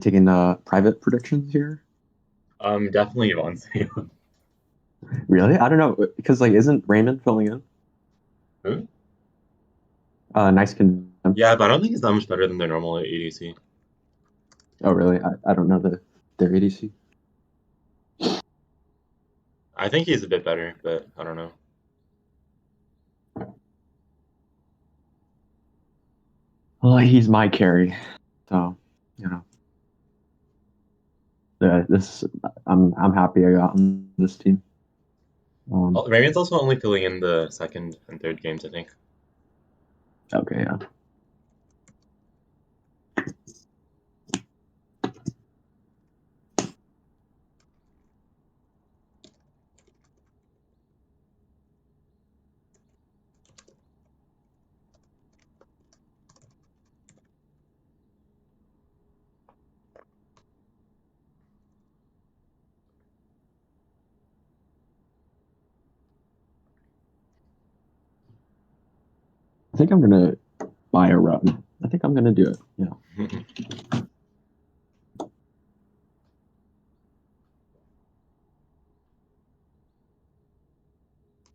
taking private predictions here? Definitely Yvonne's. Really? I don't know because like isn't Raymond filling in? Who? Nice condemned. Yeah, but I don't think he's that much better than their normal ADC. Oh really? I don't know their ADC. I think he's a bit better, but I don't know. Well, he's my carry, so you know. This I'm happy I got on this team. Um, Oh, Raymond's also only filling in the second and third games, I think. okay, yeah. I think I'm gonna buy a run. I think I'm gonna do it. Yeah.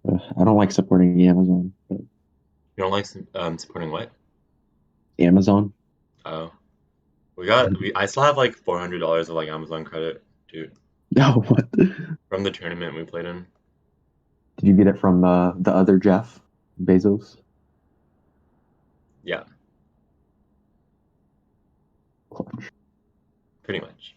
I don't like supporting Amazon, but You don't like supporting what? Amazon. Oh, we. I still have like $400 of like Amazon credit, dude, No, what? from the tournament we played in. Did you get it from the other Jeff Bezos? Yeah, Clutch. pretty much.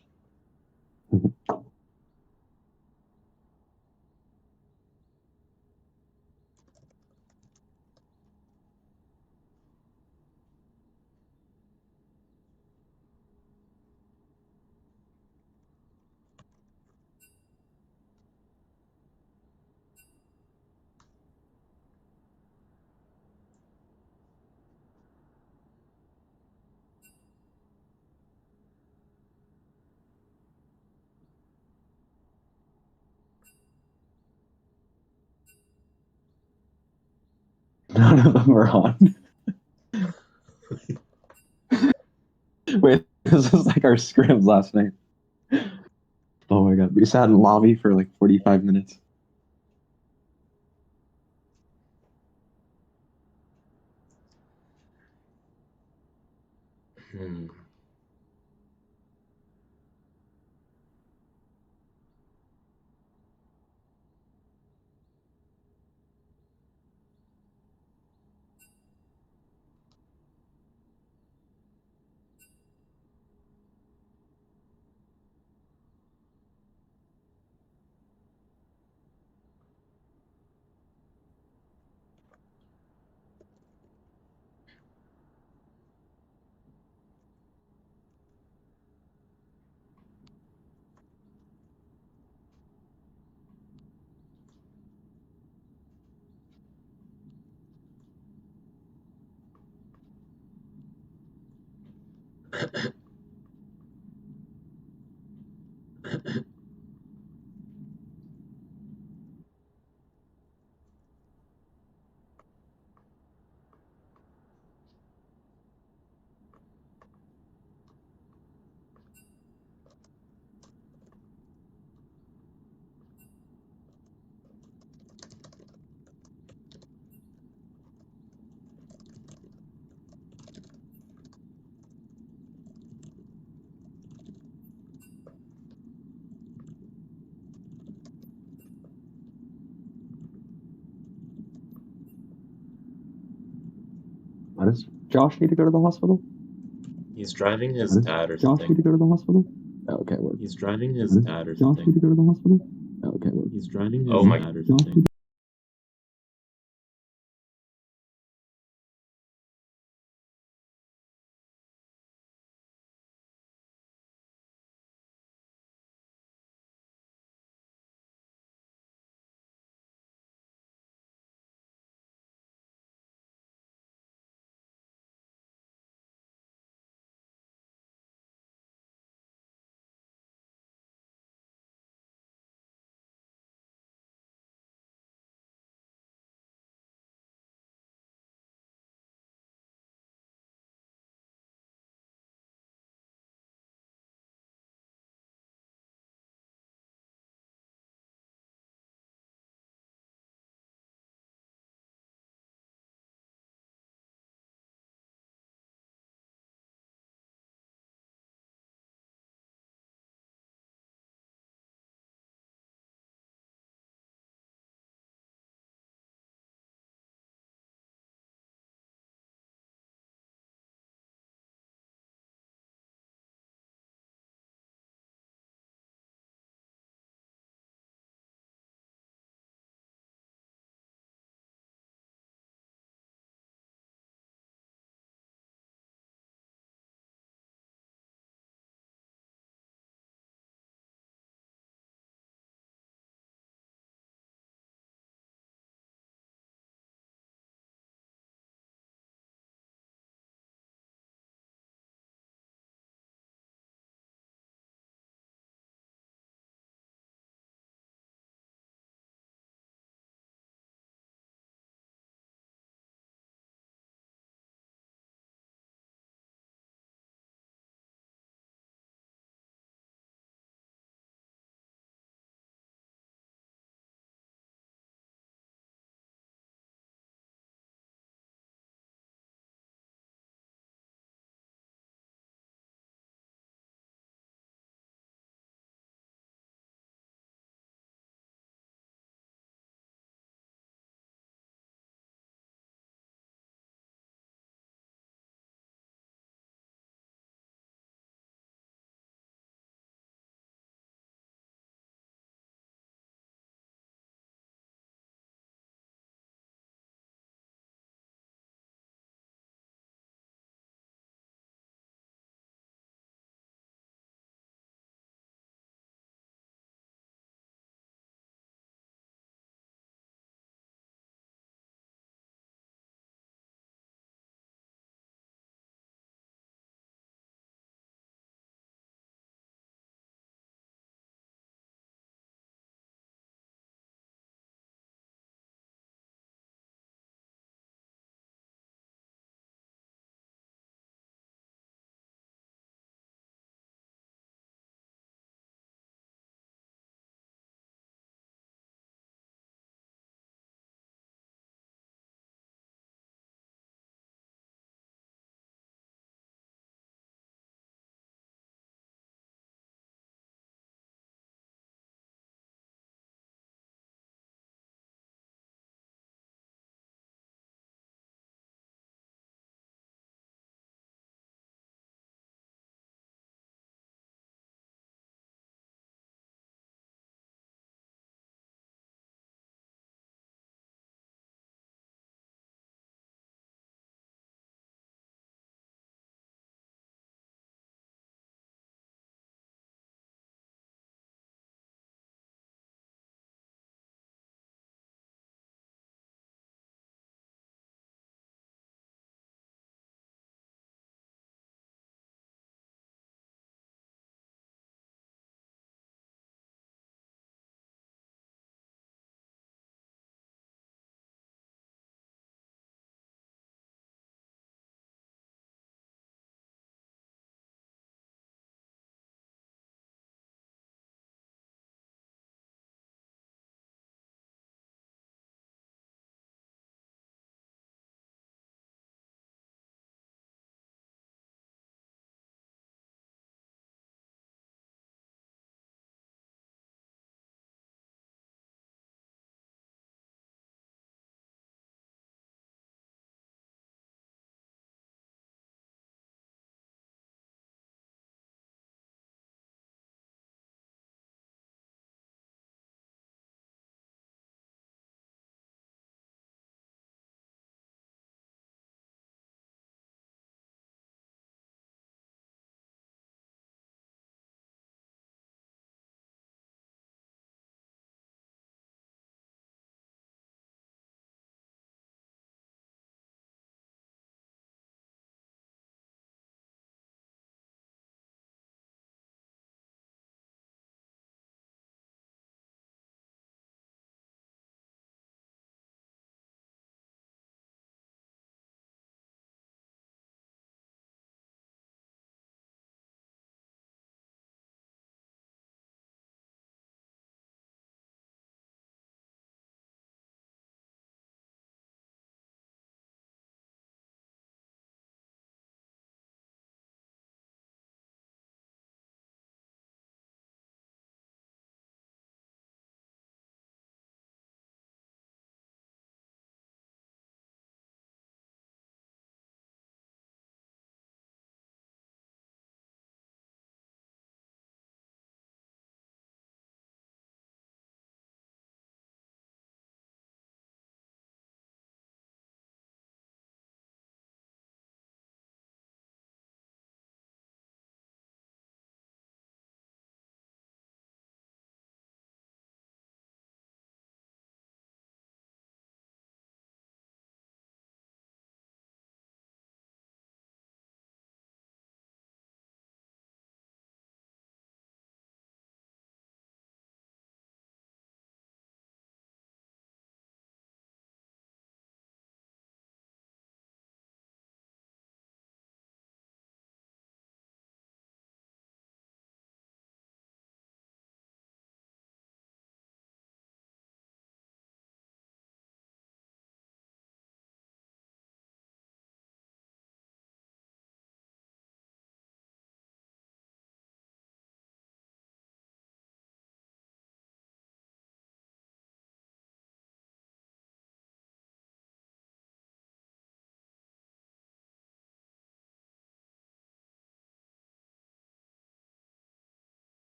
None of them are on. Wait, this is like our scrims last night. Oh my god, we sat in lobby for like 45 minutes. Hmm. Why does Josh need to go to the hospital? He's driving Why his does dad or Josh need to something. go to the hospital? Oh, okay, work. He's driving Why his does dad or Josh need something. to go to the hospital? Oh, okay, work. He's driving Why his does dad or Josh need something.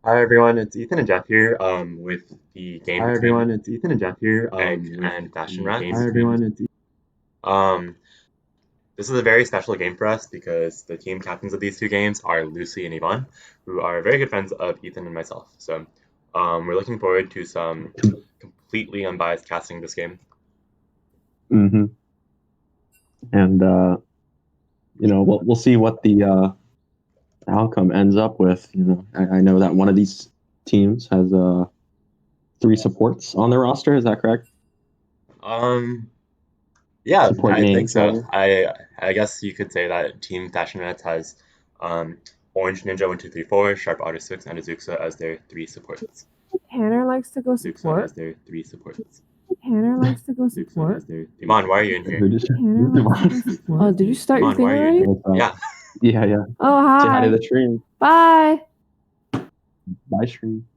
Hi everyone, it's Ethan and Jeff here with the game Hi between everyone, it's Ethan and Jeff here Egg with and Fashion the Rats. game. Hi everyone, it's This is a very special game for us because the team captains of these two games are Lucy and Yvonne, who are very good friends of Ethan and myself. So we're looking forward to some completely unbiased casting this game. Mm-hmm. And we'll see what the outcome ends up with. I know that one of these teams has 3 supports on their roster. Is that correct? Yeah, Support I think names, so. rather. I guess you could say that Team Fashion Rats has Orange Ninja 1 2 3 4, Sharp Otter 6, and Azuxa as their 3 supports. Tanner likes to go Azuxa support. as their 3 supports. Tanner likes to go Azuxa support. as their Yvonne, why are you in here? Who just- Tanner likes to go support. Oh, did you start your Yvonne, thing why are you in already? here? What's up? Yeah. Yeah. Oh, Say hi to hi. the stream. Bye. Bye, stream.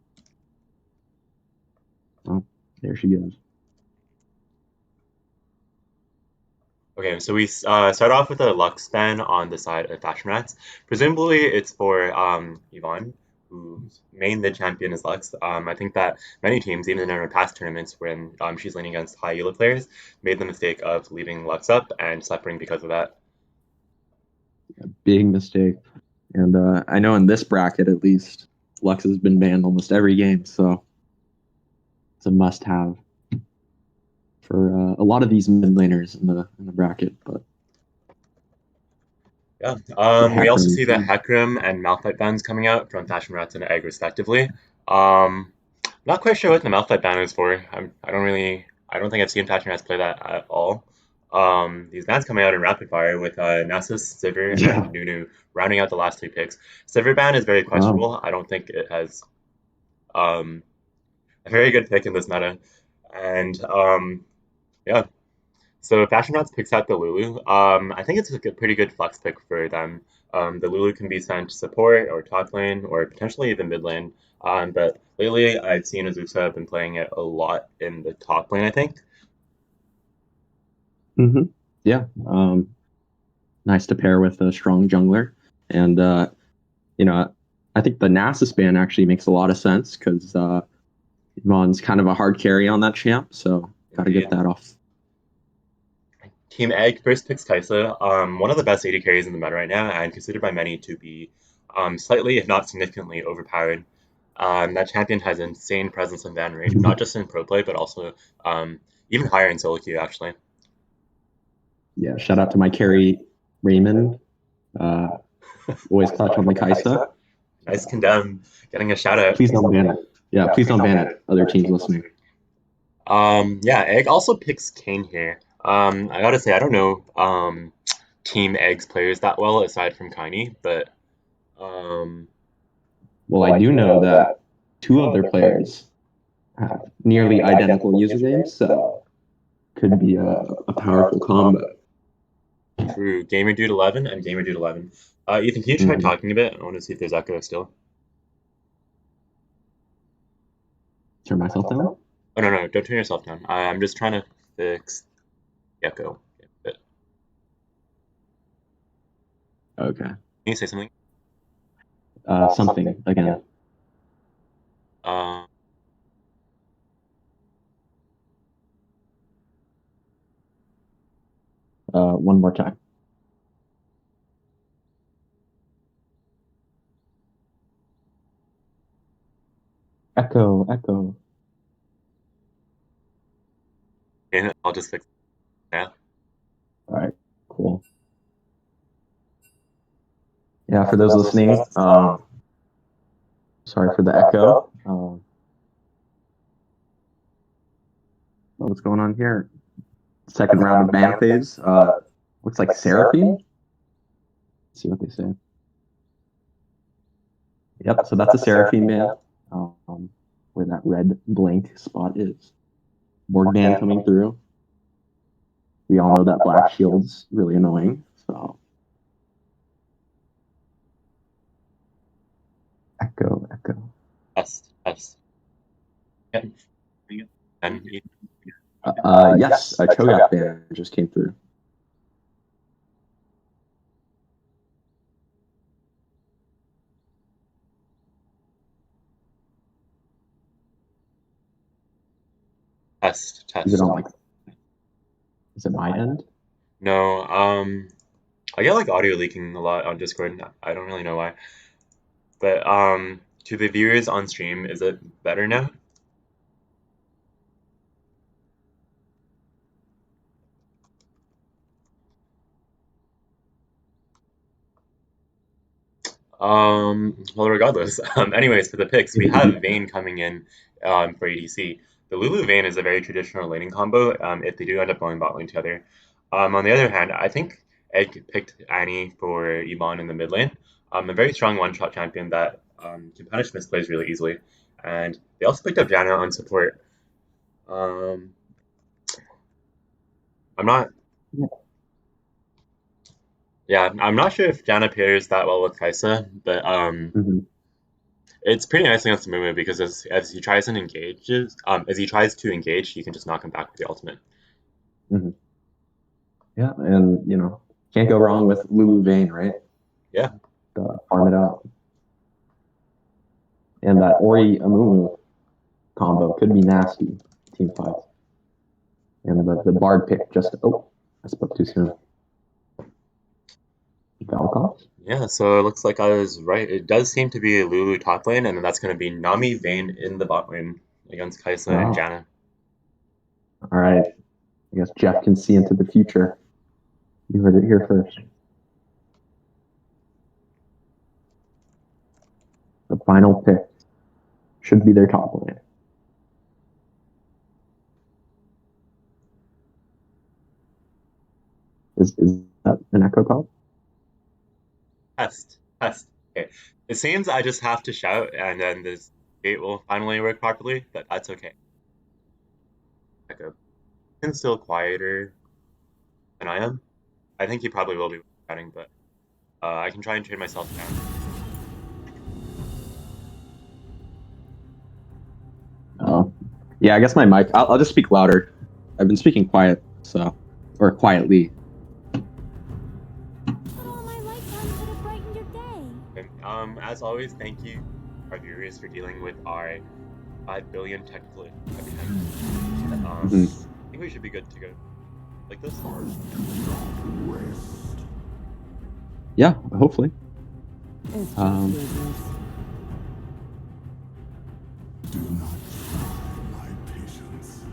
Oh, there she goes. Okay, so we start off with a Lux ban on the side of Fashion Rats. Presumably, it's for Yvonne, whose main mid champion is Lux. I think that many teams, even in her past tournaments when she's laning against high elo players, made the mistake of leaving Lux up and suffering because of that. Big mistake. And I know in this bracket, at least, Lux has been banned almost every game, so it's a must-have for a lot of these mid laners in the bracket. But yeah, we also see the Hecarim and Malphite bans coming out from Fashion Rats and Egg respectively. Not quite sure what the Malphite ban is for. I don't think I've seen Fashion Rats play that at all. These bans coming out in rapid fire with Nasus, Sivir, and Nunu rounding out the last 3 picks. Sivir ban is very questionable. I don't think it has a very good pick in this meta. And yeah. So Fashion Rats picks out the Lulu. I think it's a pretty good flex pick for them. The Lulu can be sent support or top lane or potentially even mid lane. But lately I've seen Azusa have been playing it a lot in the top lane, I think. Mm-hmm. Yeah. Nice to pair with a strong jungler. And, I think the Nasus ban actually makes a lot of sense because Yvonne's kind of a hard carry on that champ. So got to get that off. Team Egg first picks Kaisa, one of the best AD carries in the meta right now, and considered by many to be slightly, if not significantly, overpowered. That champion has insane presence and ban rate, not just in pro play, but also even higher in solo queue, actually. Yeah, shout out to my carry, Raymond. Always clutch on the Kaisa. Nice condemn, getting a shout out. Please don't ban it. Yeah, please don't ban it. Other teams listening. Yeah, Egg also picks Kane here. I gotta say, I don't know Team Egg's players that well aside from Kaini, but well, I do know that 2 of their players have nearly identical usernames, so could be a powerful combo. True. GamerDude11 and GamerDude11. Ethan, can you try talking a bit? I want to see if there's echo still. Turn myself down? Oh, no, don't turn yourself down. I'm just trying to fix the echo. Okay. Can you say something? Something again. One more time. Echo. Okay, I'll just fix it. Yeah. All right, cool. Yeah, for those listening, sorry for the echo. What's going on here? Second round of ban phase. Looks like Seraphine. Let's see what they say. Yep, so that's a Seraphine ban. Where that red blank spot is. Borg ban coming through. We all know that black shield's really annoying, so. Echo. Yes. Yeah. Yes, a Cho'Gath ban just came through. Test. Is it on like? Is it my end? No, I get like audio leaking a lot on Discord. I don't really know why. But to the viewers on stream, is it better now? Well, regardless. Anyways, for the picks, we have Vayne coming in for ADC. The Lulu Vayne is a very traditional laning combo if they do end up going bot lane together. On the other hand, I think Ed picked Annie for Yvonne in the mid lane. A very strong one-shot champion that can punish misplays really easily. And they also picked up Janna on support. I'm not. Yeah, I'm not sure if Janna pairs that well with Kaisa, but Mhm. it's pretty nice against Mumu because as he tries to engage, you can just knock him back with the ultimate. Mhm. Yeah, and can't go wrong with Lulu Vayne, right? Yeah. Farm it out. And that Ori Amumu combo could be nasty team fights. And the Bard pick just I spoke too soon. Valkov? Yeah, so it looks like I was right. It does seem to be Lulu top lane, and then that's going to be Nami Vayne in the bot lane against Kaisa and Janna. All right. I guess Jeff can see into the future. You heard it here first. The final pick should be their top lane. Is that an echo pop? Test. Okay. It seems I just have to shout, and then this gate will finally work properly, but that's okay. Echo. He's still quieter than I am. I think he probably will be shouting, but I can try and trade myself down. Yeah, I guess my mic. I'll just speak louder. I've been speaking quietly. As always, thank you, our viewers, for dealing with our 5 billion technical issues. I think we should be good to go. Like this? Yeah, hopefully. It's Do not try my patience.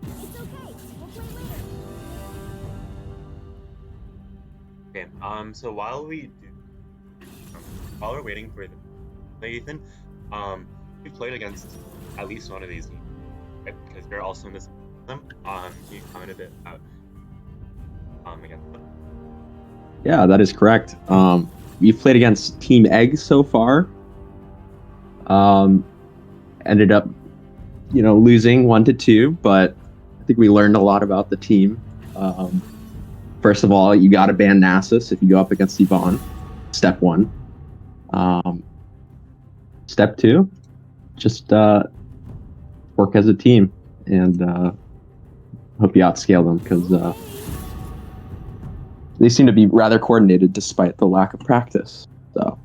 It's okay. We'll play later. Okay. So while we're waiting for the play, Ethan, we played against at least one of these teams, right? Because you're also in this them. Can you comment a bit about against them? Yeah, that is correct. We've played against Team Egg so far. Ended up, losing 1-2, but I think we learned a lot about the team. First of all, you got to ban Nasus if you go up against Yvonne. Step 1. Step 2, just work as a team and hope you outscale them because they seem to be rather coordinated despite the lack of practice. So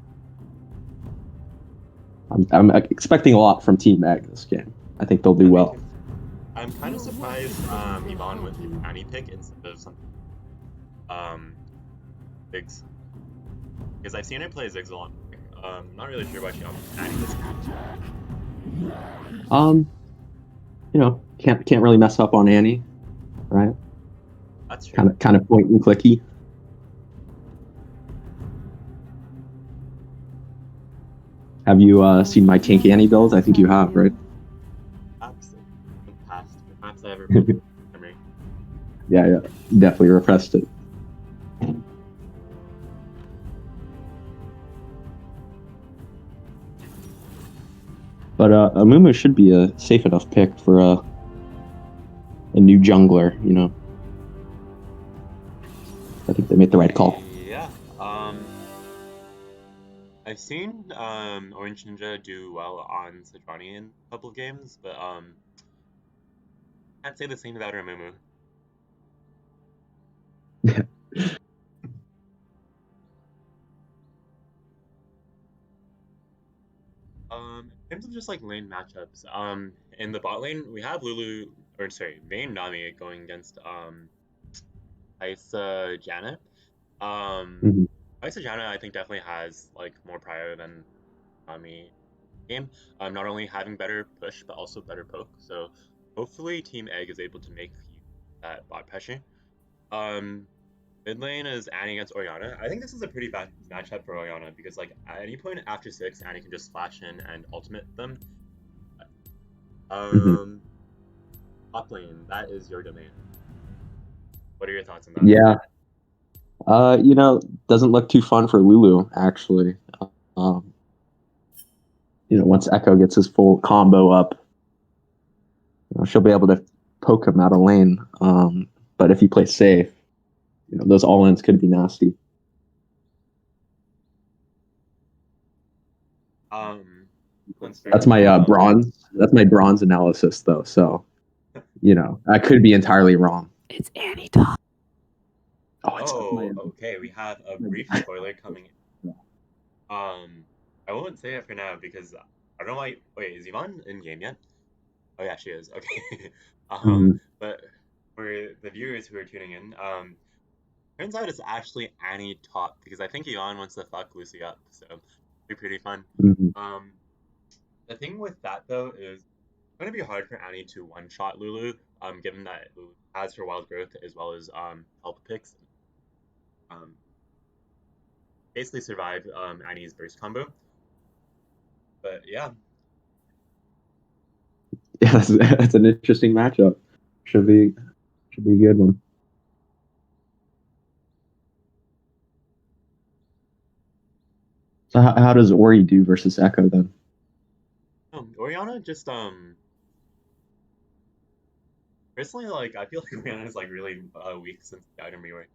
I'm expecting a lot from Team Egg this game. I think they'll do well. I'm kind of surprised Yvonne went with Annie pick instead of something Ziggs. Because I've seen her play Ziggs a lot. Not really sure why she opted Annie this time. Can't really mess up on Annie, right? That's true. Kind of point and clicky. Have you seen my Tank Annie builds? I think you have, right? Absolutely. Perhaps I ever played memory. Yeah, definitely repressed it. But Amumu should be a safe enough pick for a new jungler, I think they made the right call. Yeah. I've seen Orange Ninja do well on Sejuani in a couple of games, but can't say the same about Amumu. In terms of just like lane matchups, in the bot lane we have Vayne Nami going against Isa Janet. Mhm. Isa Janet I think definitely has like more prior than Nami game. Not only having better push but also better poke. So hopefully Team Egg is able to make that bot pressure. Mid lane is Annie against Orianna. I think this is a pretty bad matchup for Orianna because like at any point after 6, Annie can just flash in and ultimate them. Mhm. Top lane, that is your domain. What are your thoughts on that? Yeah. Doesn't look too fun for Lulu actually. Um, once Echo gets his full combo up, she'll be able to poke him out of lane. But if he plays safe, those all-ins could be nasty. That's my bronze. That's my bronze analysis, though. So, I could be entirely wrong. It's Annie Top. Okay. We have a brief spoiler coming in. I won't say it for now because I don't know why. Wait, is Yvonne in game yet? Oh yeah, she is. Okay. But for the viewers who are tuning in, turns out it's actually Annie top because I think Yvonne wants to fuck Lucy up, so it'll be pretty fun. The thing with that though is it's going to be hard for Annie to one-shot Lulu, given that Lulu has her wild growth as well as help picks. Basically survive Annie's burst combo. But yeah. Yeah, that's an interesting matchup. Should be a good one. So how does Ori do versus Echo then? Orianna just personally like I feel like Orianna is like really weak since the item rework.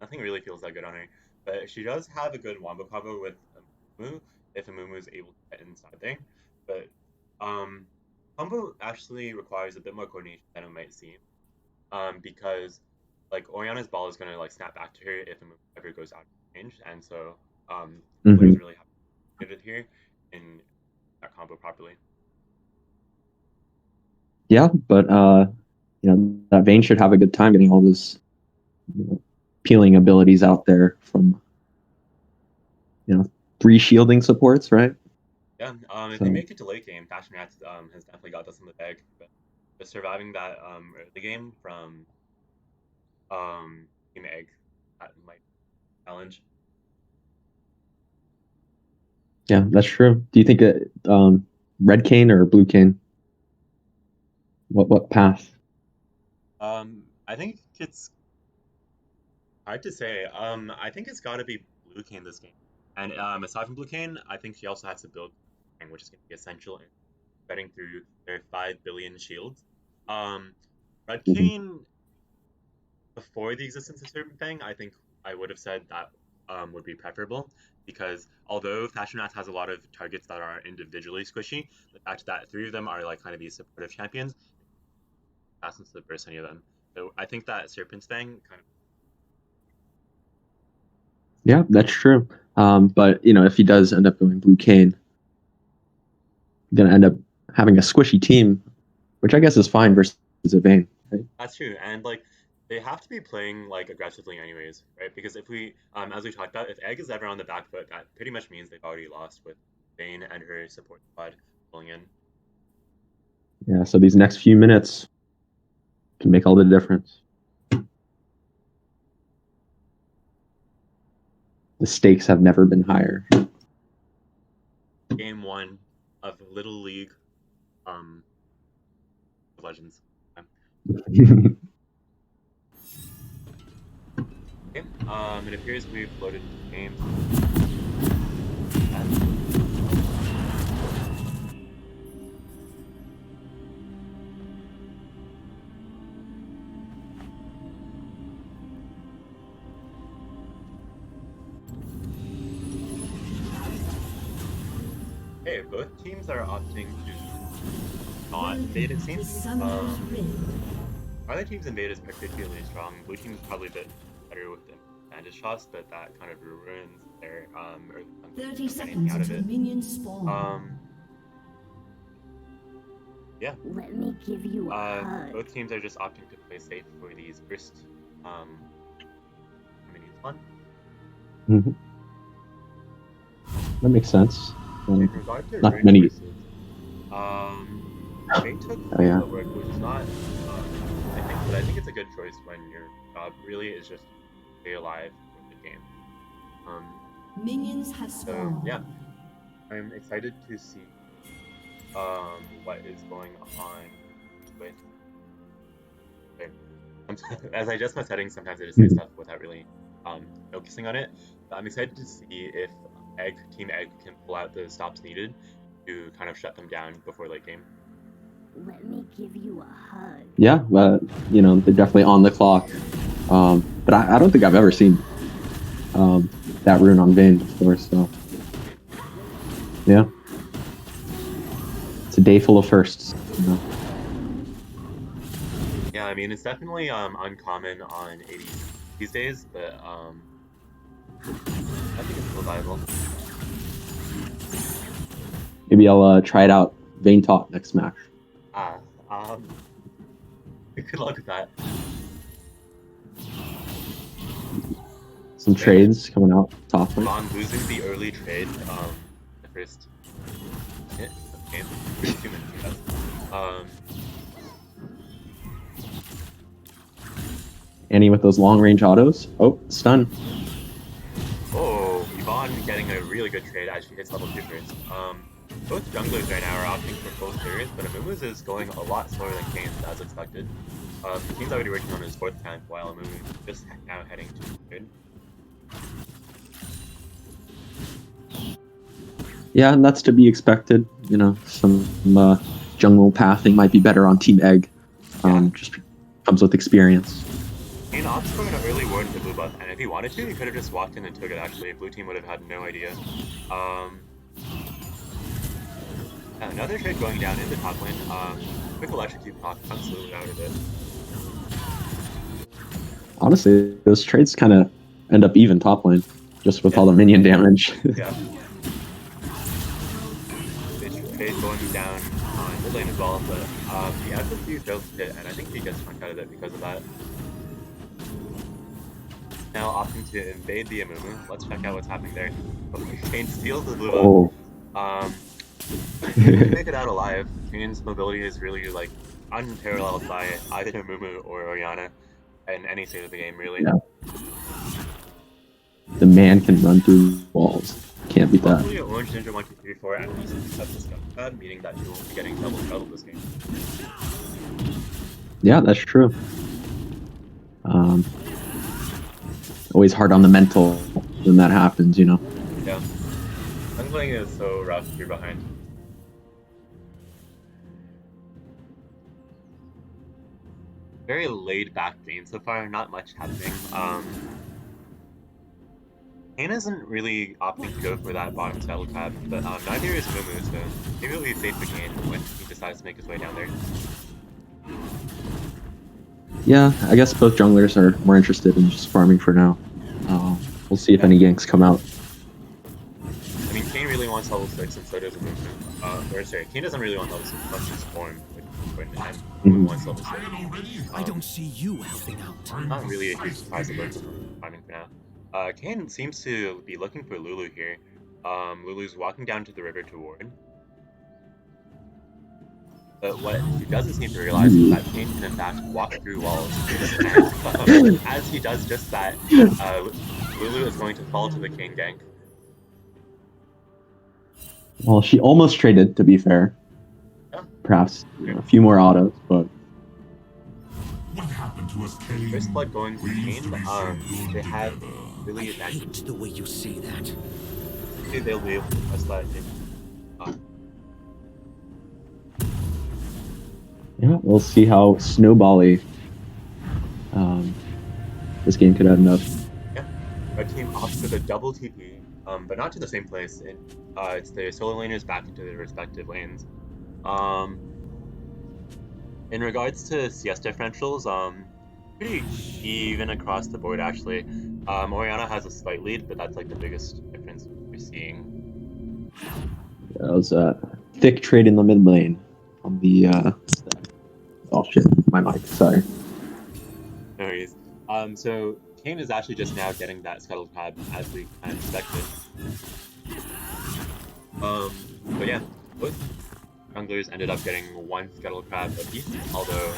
Nothing really feels that good on her, but she does have a good wombo combo with Amumu if Amumu is able to get inside there. But combo actually requires a bit more coordination than it might seem, because like Oriana's ball is gonna like snap back to her if Amumu ever goes out of range, and so players really have to get it here in that combo properly. Yeah, but that Vayne should have a good time getting all those peeling abilities out there from 3 shielding supports, right? Yeah, if they make it to late game, Fashion Rats has definitely got this in the bag. But just surviving that early game from Team Egg, that might be a challenge. Yeah, that's true. Do you think red cane or blue cane? What path? I think it's hard to say. I think it's got to be blue cane this game. And aside from blue cane, I think she also has to build, which is going to be essential in getting through their 5 billion shields. Red cane, before the existence of Serpent Fang, I think I would have said that would be preferable because although Fashion Rats has a lot of targets that are individually squishy, the fact that 3 of them are like kind of these supportive champions, fastens to burst any of them. So I think that Serpent's Fang kind of. Yeah, that's true. But if he does end up going blue cane, going to end up having a squishy team, which I guess is fine versus a Vayne. Right? That's true, and like they have to be playing like aggressively anyways, right? Because if we, as we talked about, if Egg is ever on the back foot, that pretty much means they've already lost with Vayne and her support squad pulling in. Yeah, so these next few minutes can make all the difference. The stakes have never been higher. Game 1 of Little League Legends. Okay, it appears we've loaded the game. Hey, both teams are opting to not invade, it seems. Other teams invade is particularly strong. Blue team is probably a bit better with them bandage shots, but that kind of ruins their early chunks 30 of anything seconds out of until it. minions spawn. Yeah. Let me give you a hug. Both teams are just opting to play safe for these first minion spawn. Hmm. That makes sense. In regard to Not rune many. choices, Vayne took yeah. footwork, which is not, I think it's a good choice when your job really is just to stay alive for the game. Minions have So spawned. yeah, I'm excited to see what is going on with. Okay. As I adjust my settings, sometimes I just say stuff without really focusing on it. But I'm excited to see if Team Egg can pull out the stops needed to kind of shut them down before late game. Let me give you a hug. Yeah, but you know, they're definitely on the clock. But I don't think I've ever seen that rune on Vayne before, so yeah. It's a day full of firsts. You know? Yeah, I mean, it's definitely uncommon on 80 these days, but I think it's still viable. Maybe I'll try it out. Vayne Talk next match. Good luck with that. Some trades coming out top lane. On losing the early trade, the first minute of the game, first 2 minutes, I guess. Annie with those long range autos. Oh, stun. Oh, Yvonne getting a really good trade as she hits level 2 first. Both junglers right now are opting for full clears, but Amumu's is going a lot slower than Kane's as expected. Kane's already working on his 4th camp, while Amumu just now heading to 3rd. Yeah, and that's to be expected. You know, some jungle pathing might be better on Team Egg. Just comes with experience. Kane opts for an early ward into blue buff, and if he wanted to, he could have just walked in and took it actually. Blue team would have had no idea. Another trade going down into top lane. Quick electrocute comes slowly out of it. Honestly, those trades kind of end up even top lane, just with all the minion damage. Yeah. Trade going down on mid lane as well, but the FFC fails to hit, and I think he gets chunked out of it because of that. Now opting to invade the Amumu. Let's check out what's happening there. Kane steals the blue buff. Make it out alive. Kane's mobility is really like unparalleled by either Amumu or Orianna in any state of the game, really. Yeah. The man can run through walls. Can't beat that. Hopefully, Orange Ninja 1, 2, 3, 4 enemies have this gun, meaning that you will be getting double trouble this game. Yeah, that's true. Always hard on the mental when that happens, you know. Yeah. Jungling is so rough here behind. Very laid back game so far, not much happening. Kane isn't really opting to go for that bottom saddle crab, but neither is Mumu, so maybe it'll be safe for Kane when he decides to make his way down there. Yeah, I guess both junglers are more interested in just farming for now. We'll see if any ganks come out. I mean, Kane really wants level 6 and so does Mumu. Kane doesn't really want level 6, he wants his form, and Mumu wants level 6. I don't see you helping out. Not really a huge surprise about farming for now. Kane seems to be looking for Lulu here. Lulu's walking down to the river to ward. But what he doesn't seem to realize is that Kane can in fact walk through walls. And as he does just that, Lulu is going to fall to the Kane gank. Well, she almost traded, to be fair. Yeah. Perhaps a few more autos, but What happened to us, Kane? First blood going to We Kane. used to be so good They have together. really I advanced. hate the way you say that. They'll be able to press that, I think. yeah, we'll see how snowbally this game could end up. Yeah, red team opts for the double TP, but not to the same place. It's the solo laners back into their respective lanes. In regards to CS differentials, pretty even across the board actually. Oriana has a slight lead, but that's like the biggest difference we're seeing. That was a thick trade in the mid lane on the. Oh shit! My mic. Sorry. No worries. So Kane is actually just now getting that scuttle crab as we kind of expected. But yeah, both junglers ended up getting one scuttle crab apiece, although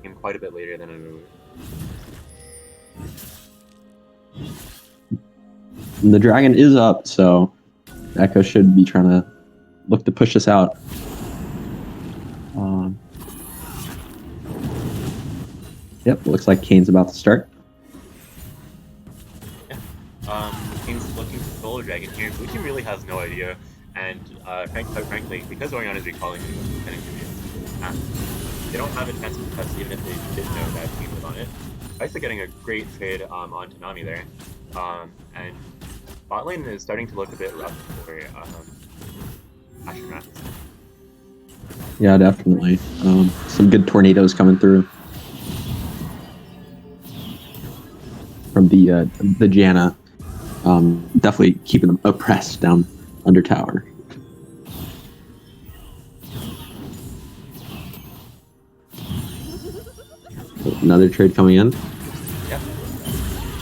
came quite a bit later than I moved. And the dragon is up, so Echo should be trying to look to push us out. Yep, looks like Kane's about to start. Yeah. Kane's looking for solo dragon here. Blue team really has no idea, and quite frankly, because Oriana is recalling they don't have a chance to test even if they did know that Kane was on it. Ice getting a great trade onto Nami there, and bot lane is starting to look a bit rough for Ashen Rats. Yeah, definitely. Some good tornadoes coming through from the Janna. Definitely keeping them oppressed down under tower. Another trade coming in. Yep.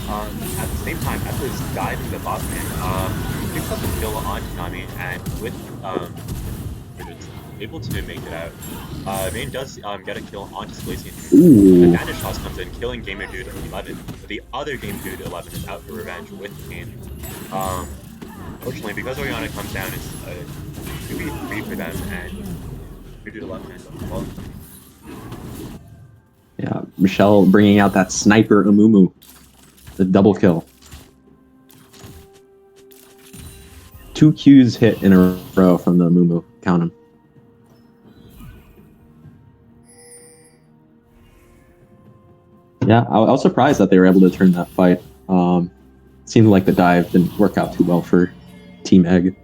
At the same time, Echo's diving the bot lane, picks up the kill on Nami, and with able to make it out. Vayne does get a kill onto Splacian. The Vanish Toss comes in, killing Gamer Dude 11. But the other Gamer Dude 11 is out for revenge with Kane. Fortunately, because Oriana comes down, it's a 2v3 for them, and Gamer Dude 11 ends up well. Yeah, Michelle bringing out that sniper Amumu. The double kill. 2 Qs hit in a row from the Amumu. Count 'em. Yeah, I was surprised that they were able to turn that fight. Seemed like the dive didn't work out too well for Team Egg.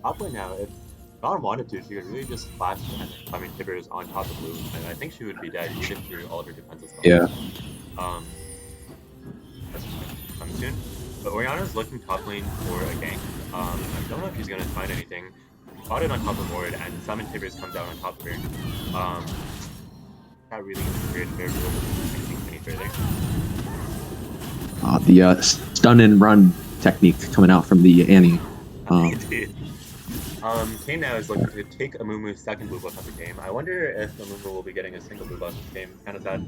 Top lane now, if Dawn wanted to, she could really just flash Flaming Tibbers on top of Blue, and I think she would be dead even through all of her defenses. Yeah. That's coming soon. But Oriana's looking top lane for a gank. I don't know if she's gonna find anything. Bought it on top of Ward, and Summon Tibbers comes out on top of her. Not really interfered very well any further. The stun and run technique coming out from the Annie. Indeed. Kane now is looking to take Amumu's second blue buff of the game. I wonder if Amumu will be getting a single blue buff this game. It's kind of sad.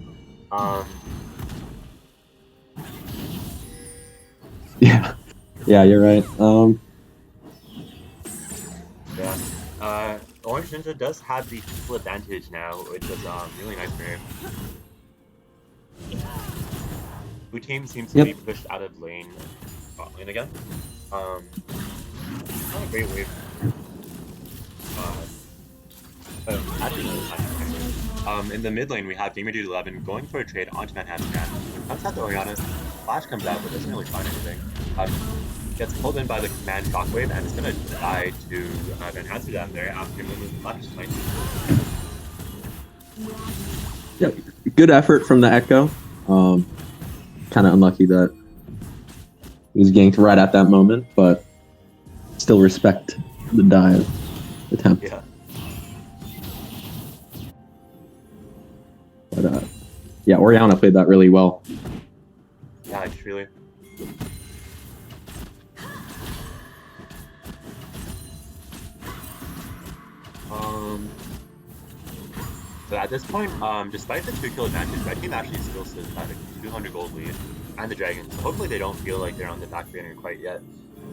Yeah, you're right. Orange Ninja does have the full advantage now, which is really nice for him. Blue team seems to be pushed out of lane, bot lane again. Not a great wave. Actually, no, in the mid lane, we have Gamer Dude 11 going for a trade onto Manhattan. Comes out to Oriana, Flash comes out, but doesn't really find anything. Gets pulled in by the command shockwave and is gonna die to Van Amsterdam there after moving Flash tonight. Yep, good effort from the Echo. Kind of unlucky that he was ganked right at that moment, but still respect the dive attempt. Yeah. But yeah, Oriana played that really well. Yeah, truly. So at this point, despite the 2-kill advantage, Red Team actually still sits at a 200 gold lead, and the Dragon. So hopefully they don't feel like they're on the back banner quite yet.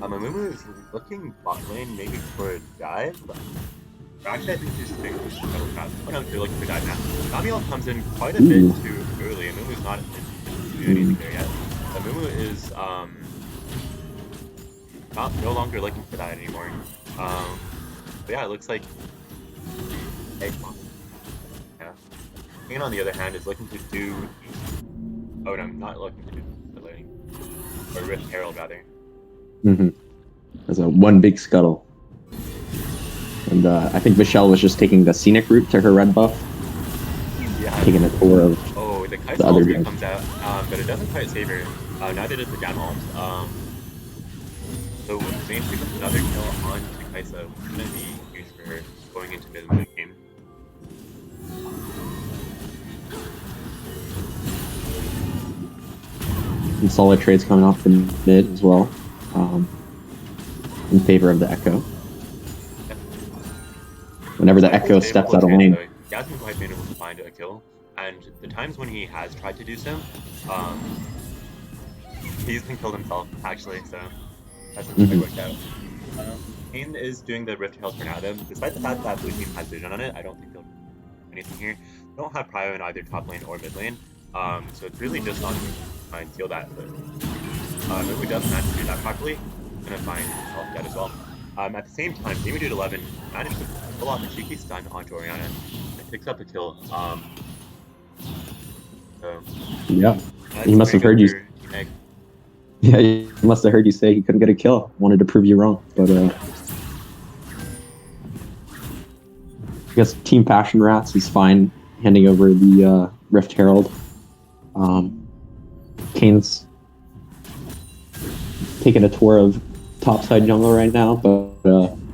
Amumu is looking bot lane maybe for a dive, but actually I think she's taking the shuttle trap. Oh no, they're looking for dive now. Namiel comes in quite a bit too early. Amumu's not doing anything there yet. Amumu is no longer looking for that anymore. But yeah, it looks like Kane, on the other hand, is looking to do... Oh, no, not looking to do the lane. Or Rift Herald, rather. There's a one big scuttle. And I think Michelle was just taking the scenic route to her red buff. Yeah. Taking a tour of... Oh, the Kai'Sa the other ult guy. comes out, but it doesn't quite save her. Neither does the Gamma ult. So Vayne picks up another kill on to Kai'Sa, which is going to be huge for her going into mid late game. Some solid trades coming off the mid as well, in favor of the Echo. Whenever the Echo steps out of lane. Yasmin's quite been able to find a kill, and the times when he has tried to do so, he's been killed himself, actually, so that's quite worked out. Kane is doing the Rift Herald for now, though. Despite the fact that blue team has vision on it, I don't think they'll do anything here. They don't have prio in either top lane or mid lane, so it's really just on trying to steal that, but if we does manage to do that properly, he's going to find himself dead as well. At the same time, Demon Dude 11 managed to pull off a cheeky stun onto Orianna and picks up a kill. So, Yeah, he must have heard you. Yeah, he must have heard you say he couldn't get a kill. Wanted to prove you wrong, but I guess Team Passion Rats is fine handing over the Rift Herald. Kane's taking a tour of topside jungle right now, but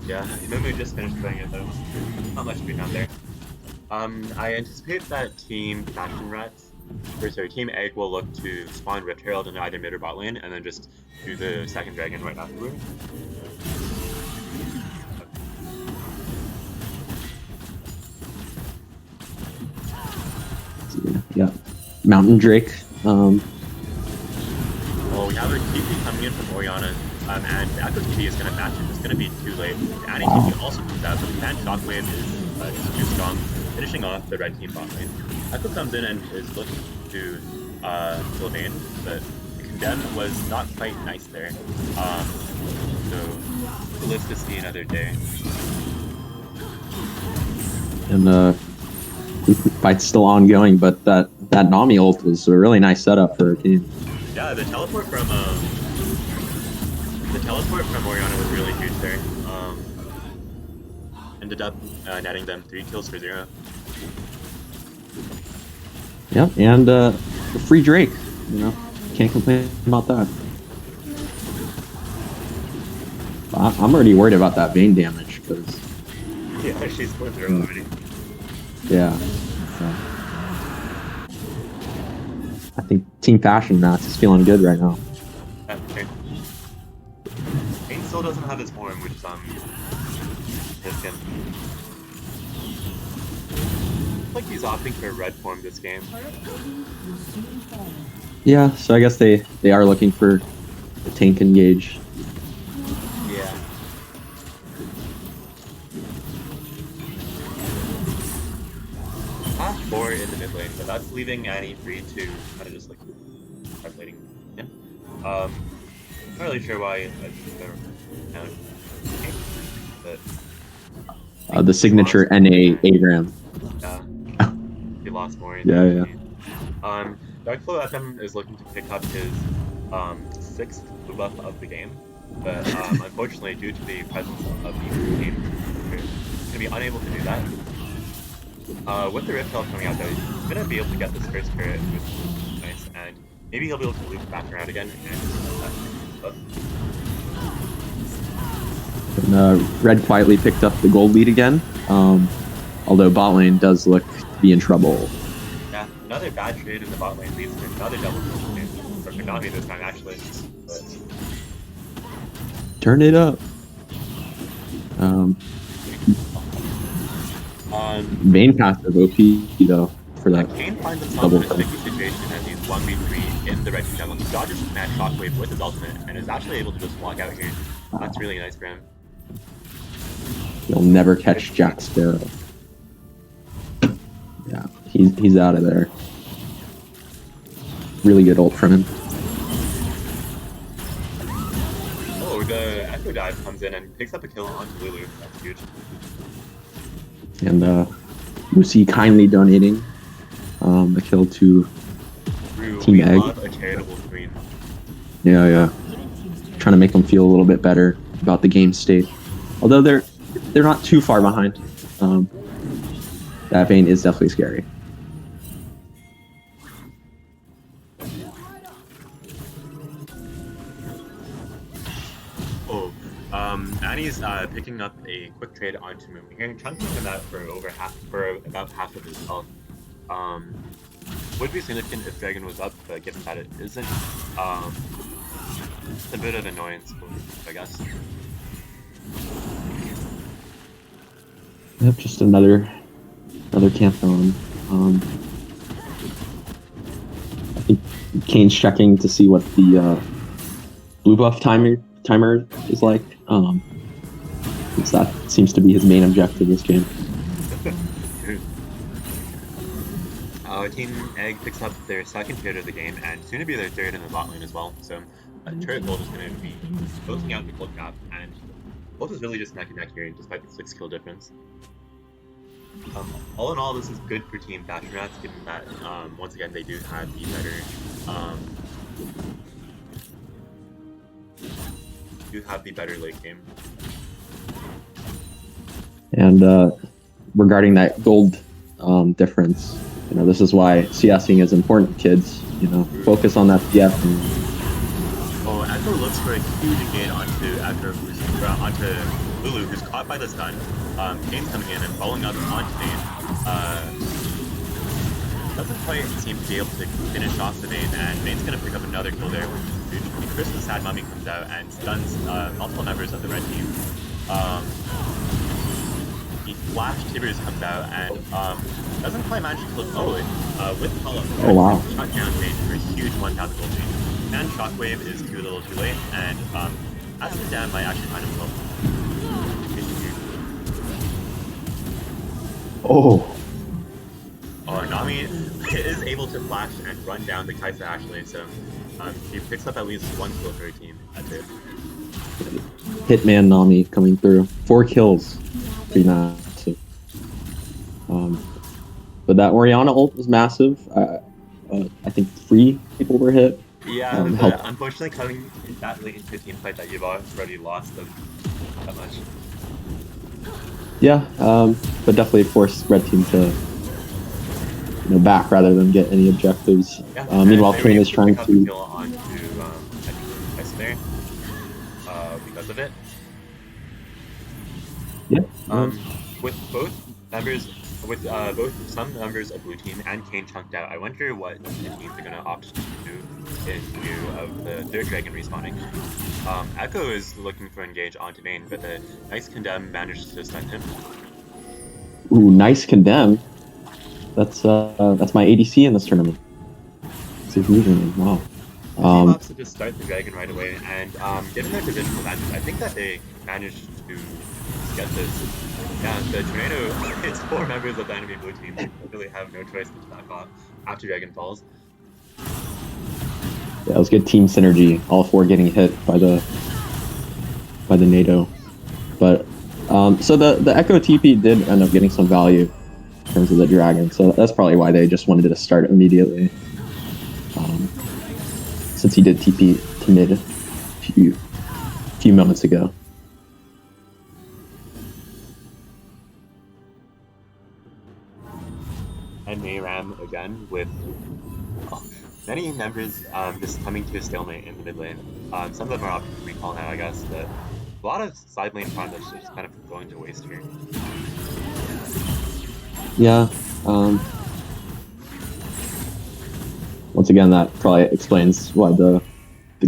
yeah, Momu just finished playing it though. Not much to be found there. I anticipate that Team Team Egg will look to spawn Rift Herald in either mid or bot lane, and then just do the second dragon right afterward. yeah, Mountain Drake. Well, we have a TP coming in from Orianna, and the Echo TP is going to match it. It's going to be too late. The Annie TP also comes out, but the Command Shockwave is just too strong, finishing off the red team bot lane. Echo comes in and is looking to kill Vayne, but the Condemn was not quite nice there. So we'll live to see another day. And the fight's still ongoing, but that Nami ult was a really nice setup for a team. Yeah, the teleport from Orianna was really huge there. Ended up netting them 3 kills for 0. Yep, and the free Drake. You know, can't complain about that. I'm already worried about that Vayne damage because. Yeah, she's going through already. Yeah. So. I think Team Fashion Mats is feeling good right now. Okay. Kane still doesn't have his form, which is his like he's opting for red form this game. Yeah, so I guess they are looking for the tank engage. Yeah. Path 4 in the mid lane, but that's leaving Annie free to kind of just like start plating in. Not really sure why they're but The signature NA ARAM. He lost more. Yeah. Darkflow FM is looking to pick up his 6th blue buff of the game, but unfortunately, due to the presence of the team, he's going to be unable to do that. With the Rift Herald coming out though, he's going to be able to get this first turret, which is nice, and maybe he'll be able to loop back around again and Red quietly picked up the gold lead again, although bot lane does look to be in trouble. Yeah, another bad trade in the bot lane leads to another double kill for Konami this time actually. But Turn it up. Vayne passive OP though for that. Kane finds himself in a sticky situation as he's 1v3 in the red team jungle. He dodges the Command Shockwave with his ultimate and is actually able to just walk out here. That's really nice for him. You'll never catch Jack Sparrow. Yeah, he's out of there. Really good ult from him. Oh, the Echo Dive comes in and picks up a kill onto Lulu. That's huge. And Lucy kindly donating a kill to Team Egg. Love a charitable queen. Yeah. Trying to make them feel a little bit better about the game state. Although they're not too far behind. That Vayne is definitely scary. Manny's picking up a quick trade onto Moonwing, chunking him out for about half of his health. Would be significant if Dragon was up, but given that it isn't, it's a bit of annoyance, I guess. Yep, just another Canthon. I think Kane's checking to see what the blue buff timer is like. Because that seems to be his main objective this game. Team Egg picks up their second turret of the game and soon to be their third in the bot lane as well. So turret Gold is going to be closing out the gold gap, and Gold is really just neck and neck here despite the 6 kill difference. All in all, this is good for Team Fashion Rats, given that once again they do have the better late game. And regarding that gold difference, you know, this is why CSing is important, kids. You know, focus on that CS. Oh, Echo looks for a huge engage onto Lulu, who's caught by the stun. Kane's coming in and following up onto Vayne. Doesn't quite seem to be able to finish off the Vayne, and Vayne's gonna pick up another kill there. Chris the Sad Mummy comes out and stuns multiple members of the red team. The Flash Tibbers comes out and doesn't quite manage to kill with follow-up. Oh wow. Shot down Vayne for a huge 1,000 gold chain. And Shockwave is too little too late, and as the dam might actually find himself. Oh. Oh, Nami is able to flash and run down the Kaisa Ashley, so he picks up at least 1 kill for her team. That's it. Hitman Nami coming through. 4 kills. Pretty massive. But that Orianna ult was massive. I think 3 people were hit. Yeah, but unfortunately coming that late into a team fight that you've already lost them that much. Yeah, but definitely forced red team to back rather than get any objectives. Yeah, Meanwhile, Kane is trying to kill onto there because of it. Yeah. With some members of blue team and Kane chunked out, I wonder what the teams are gonna opt to do in view of the third dragon respawning. Echo is looking for engage onto Vayne, but the nice condemn managed to stun him. Ooh, nice condemn. That's my ADC in this tournament. It's a huge wow. Team opts to just start the dragon right away, and given their positional advantage, I think that they managed to get this. Yeah, the tornado hits 4 members of the enemy blue team. They really have no choice but to back off after dragon falls. Yeah, it was good team synergy. All 4 getting hit by the NATO. But so the Echo TP did end up getting some value in terms of the dragon. So that's probably why they just wanted to start immediately. Since he did TP to mid a few moments ago. And Mayram again with many members just coming to a stalemate in the mid lane. Some of them are opting to recall now, I guess, but a lot of side lane farm that's just kind of going to waste here. Yeah. Once again, that probably explains why the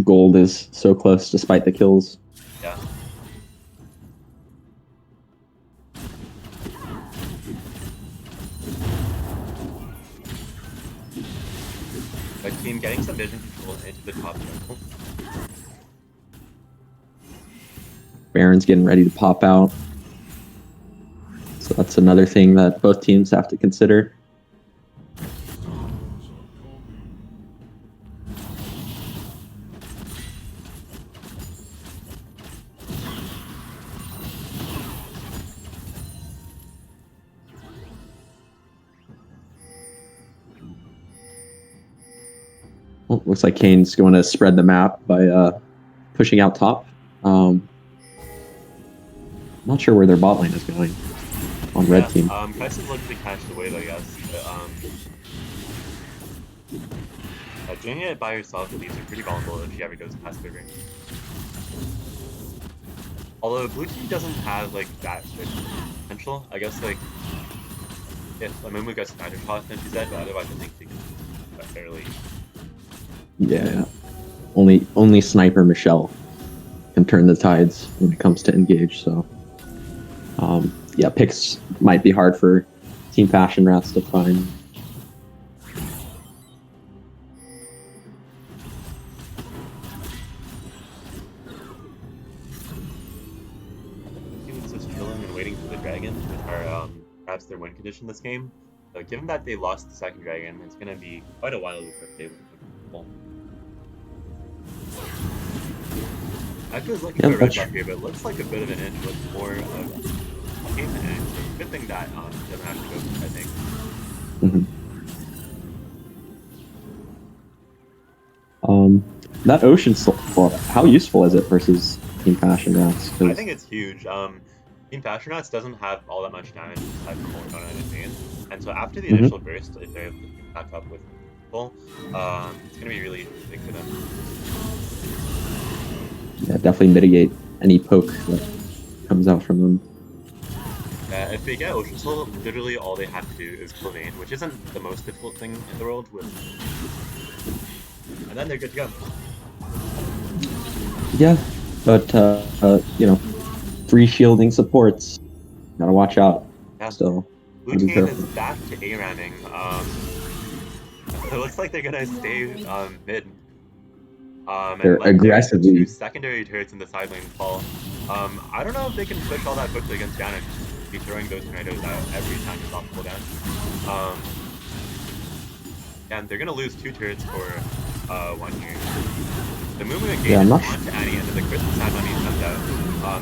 gold is so close despite the kills. Yeah. The team getting some vision control into the top jungle. Baron's getting ready to pop out. So that's another thing that both teams have to consider. Well, looks like Kane's going to spread the map by pushing out top. Not sure where their bot lane is going on red team. Kaisa's looking to catch the wave, I guess. But, doing it by yourself leaves you pretty vulnerable if she ever goes past the ring. Although blue team doesn't have like that good potential, I guess like if Amumu gets sniper shot, then she's dead, but otherwise I think she can fairly. Yeah. Only sniper Michelle can turn the tides when it comes to engage. So, yeah, picks might be hard for Team Passion Rats to find. Team's just chilling and waiting for the dragon, which are perhaps their win condition this game. So given that they lost the second dragon, it's gonna be quite a while before they're able to put the ball. Echo's looking for a red buff here, but it looks like a bit of an inch with more of a game and so good thing that doesn't have to go, I think. That ocean sword, how useful is it versus Team Passion Rats? I think it's huge. Team Passion Rats doesn't have all that much damage aside from Morgana and Advance, and so after the initial burst, if they're able to pick back up with people, it's gonna be really big for them. Yeah, definitely mitigate any poke that comes out from them. If they get Ocean Soul, literally all they have to do is kill Vayne, which isn't the most difficult thing in the world, and then they're good to go. Yeah, but you know, 3 shielding supports. Gotta watch out. Yeah. Still. Blue team is back to A-ramming. It looks like they're gonna stay mid. They're aggressively. 2 secondary turrets in the side lane fall. I don't know if they can push all that quickly against Janet. Be throwing those tornadoes out every time he's off cooldown. And they're gonna lose 2 turrets for 1 here. The movement engage onto Annie, and then the Christmas Sad Money comes out.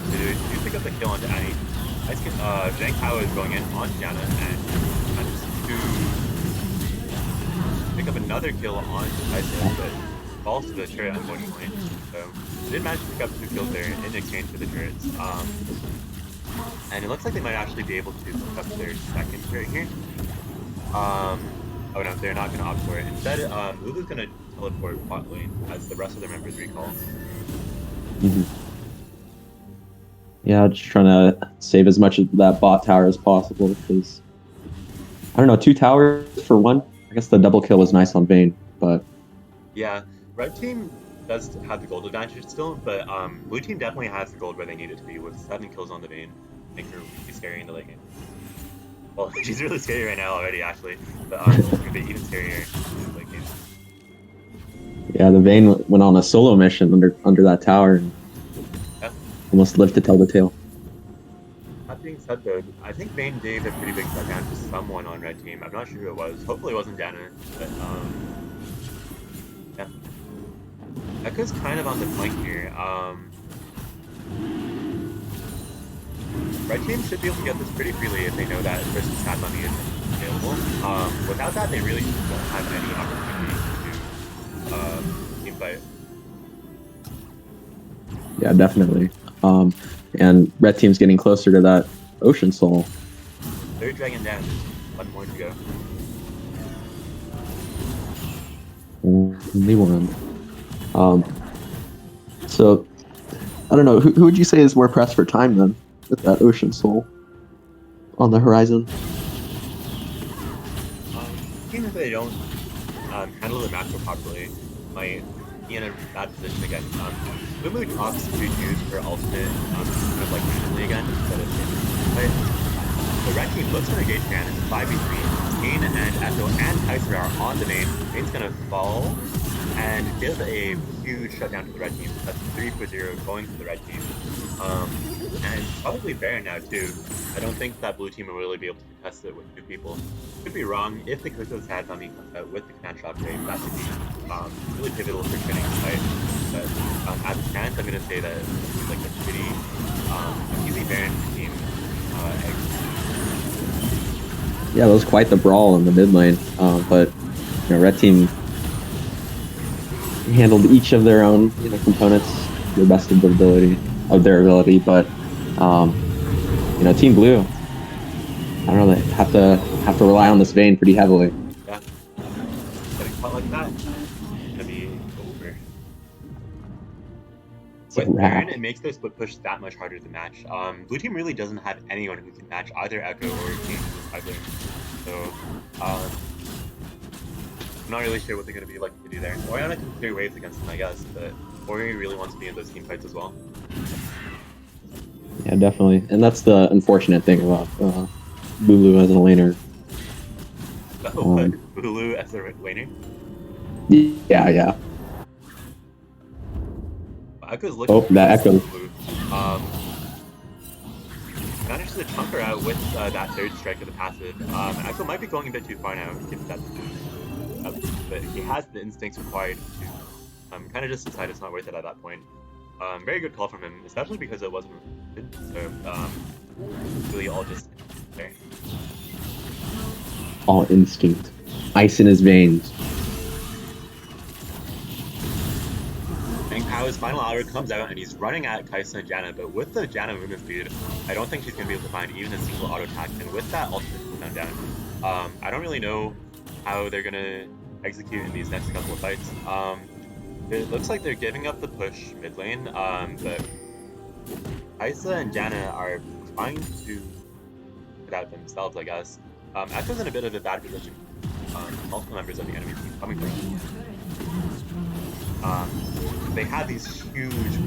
So do pick up the kill onto Annie. Zhang Hao is going in onto Janet, and manages to pick up another kill onto Tyson, but falls to the turret unfortunately. So they did manage to pick up 2 kills there in exchange for the turrets. And it looks like they might actually be able to pick up their second turret here. Oh no, they're not going to opt for it. Instead, Lulu's going to teleport bot lane as the rest of their members recall. Yeah, just trying to save as much of that bot tower as possible because I don't know, 2 towers for 1. I guess the double kill was nice on Vayne, but yeah, red team does have the gold advantage still, but blue team definitely has the gold where they need it to be with 7 kills on the Vayne. Make her be scary in the late game. Well, she's really scary right now already, actually, but it's gonna be even scarier in the late game. Yeah, the Vayne went on a solo mission under that tower and almost lived to tell the tale. That being said, though, I think Vayne gave a pretty big shutdown to someone on red team. I'm not sure who it was. Hopefully, it wasn't Dana, but yeah. Echo's kind of on the flank here. Red team should be able to get this pretty freely if they know that Christmas Sad Money is available. Without that, they really don't have any opportunity to team fight. Yeah, definitely. And red team's getting closer to that Ocean Soul. 3rd dragon down. 1 more to go. Only 1. So I don't know. Who would you say is more pressed for time then, with that Ocean Soul on the horizon? Even if they don't handle the macro properly, might be in a bad position again. Mumu opts to use her ultimate kind of like randomly again instead of but the red team looks to engage again. It's 5v3. Kane and Echo and Kaiser are on the main. Kane's gonna fall and give a huge shutdown to the red team. That's 3-0 going to the red team. And probably Baron now too. I don't think that blue team will really be able to contest it with 2 people. Could be wrong. If the Coco's had on me comes out with the command shockwave, that could be really pivotal for winning the fight. But as it stands, I'm gonna say that it's like a pretty easy Baron team. Yeah, that was quite the brawl in the mid lane. But you know, red team handled each of their own components to the best of their ability. But you know, Team Blue, I don't know, they have to rely on this Vayne pretty heavily. Yeah, getting caught like that, it's gonna be over. With a wrap. Baron, it makes their split push that much harder to match. Blue team really doesn't have anyone who can match either Echo or King either. So, I'm not really sure what they're going to be looking to do there. Oriana can clear waves against them, I guess, but Ori really wants to be in those team fights as well. Yeah, definitely. And that's the unfortunate thing about Bulu as a laner. Oh, Bulu as a laner? Yeah. Echo's looking Oh, that Echo. Bulu. Managed to chunk her out with that third strike of the passive. Echo might be going a bit too far now, given that but he has the instincts required to kind of just decide it's not worth it at that point. Very good call from him, especially because it wasn't good, so really all just there. All instinct. Ice in his veins. And Kao's final hour comes out and he's running at Kaisa and Janna, but with the Janna movement speed, I don't think she's going to be able to find even a single auto attack, and with that ultimate cooldown down, I don't really know how they're going to execute in these next couple of fights. It looks like they're giving up the push mid lane, but Kaisa and Janna are trying to put out themselves, I guess. Echo's in a bit of a bad position. Multiple members of the enemy team coming from. They have these huge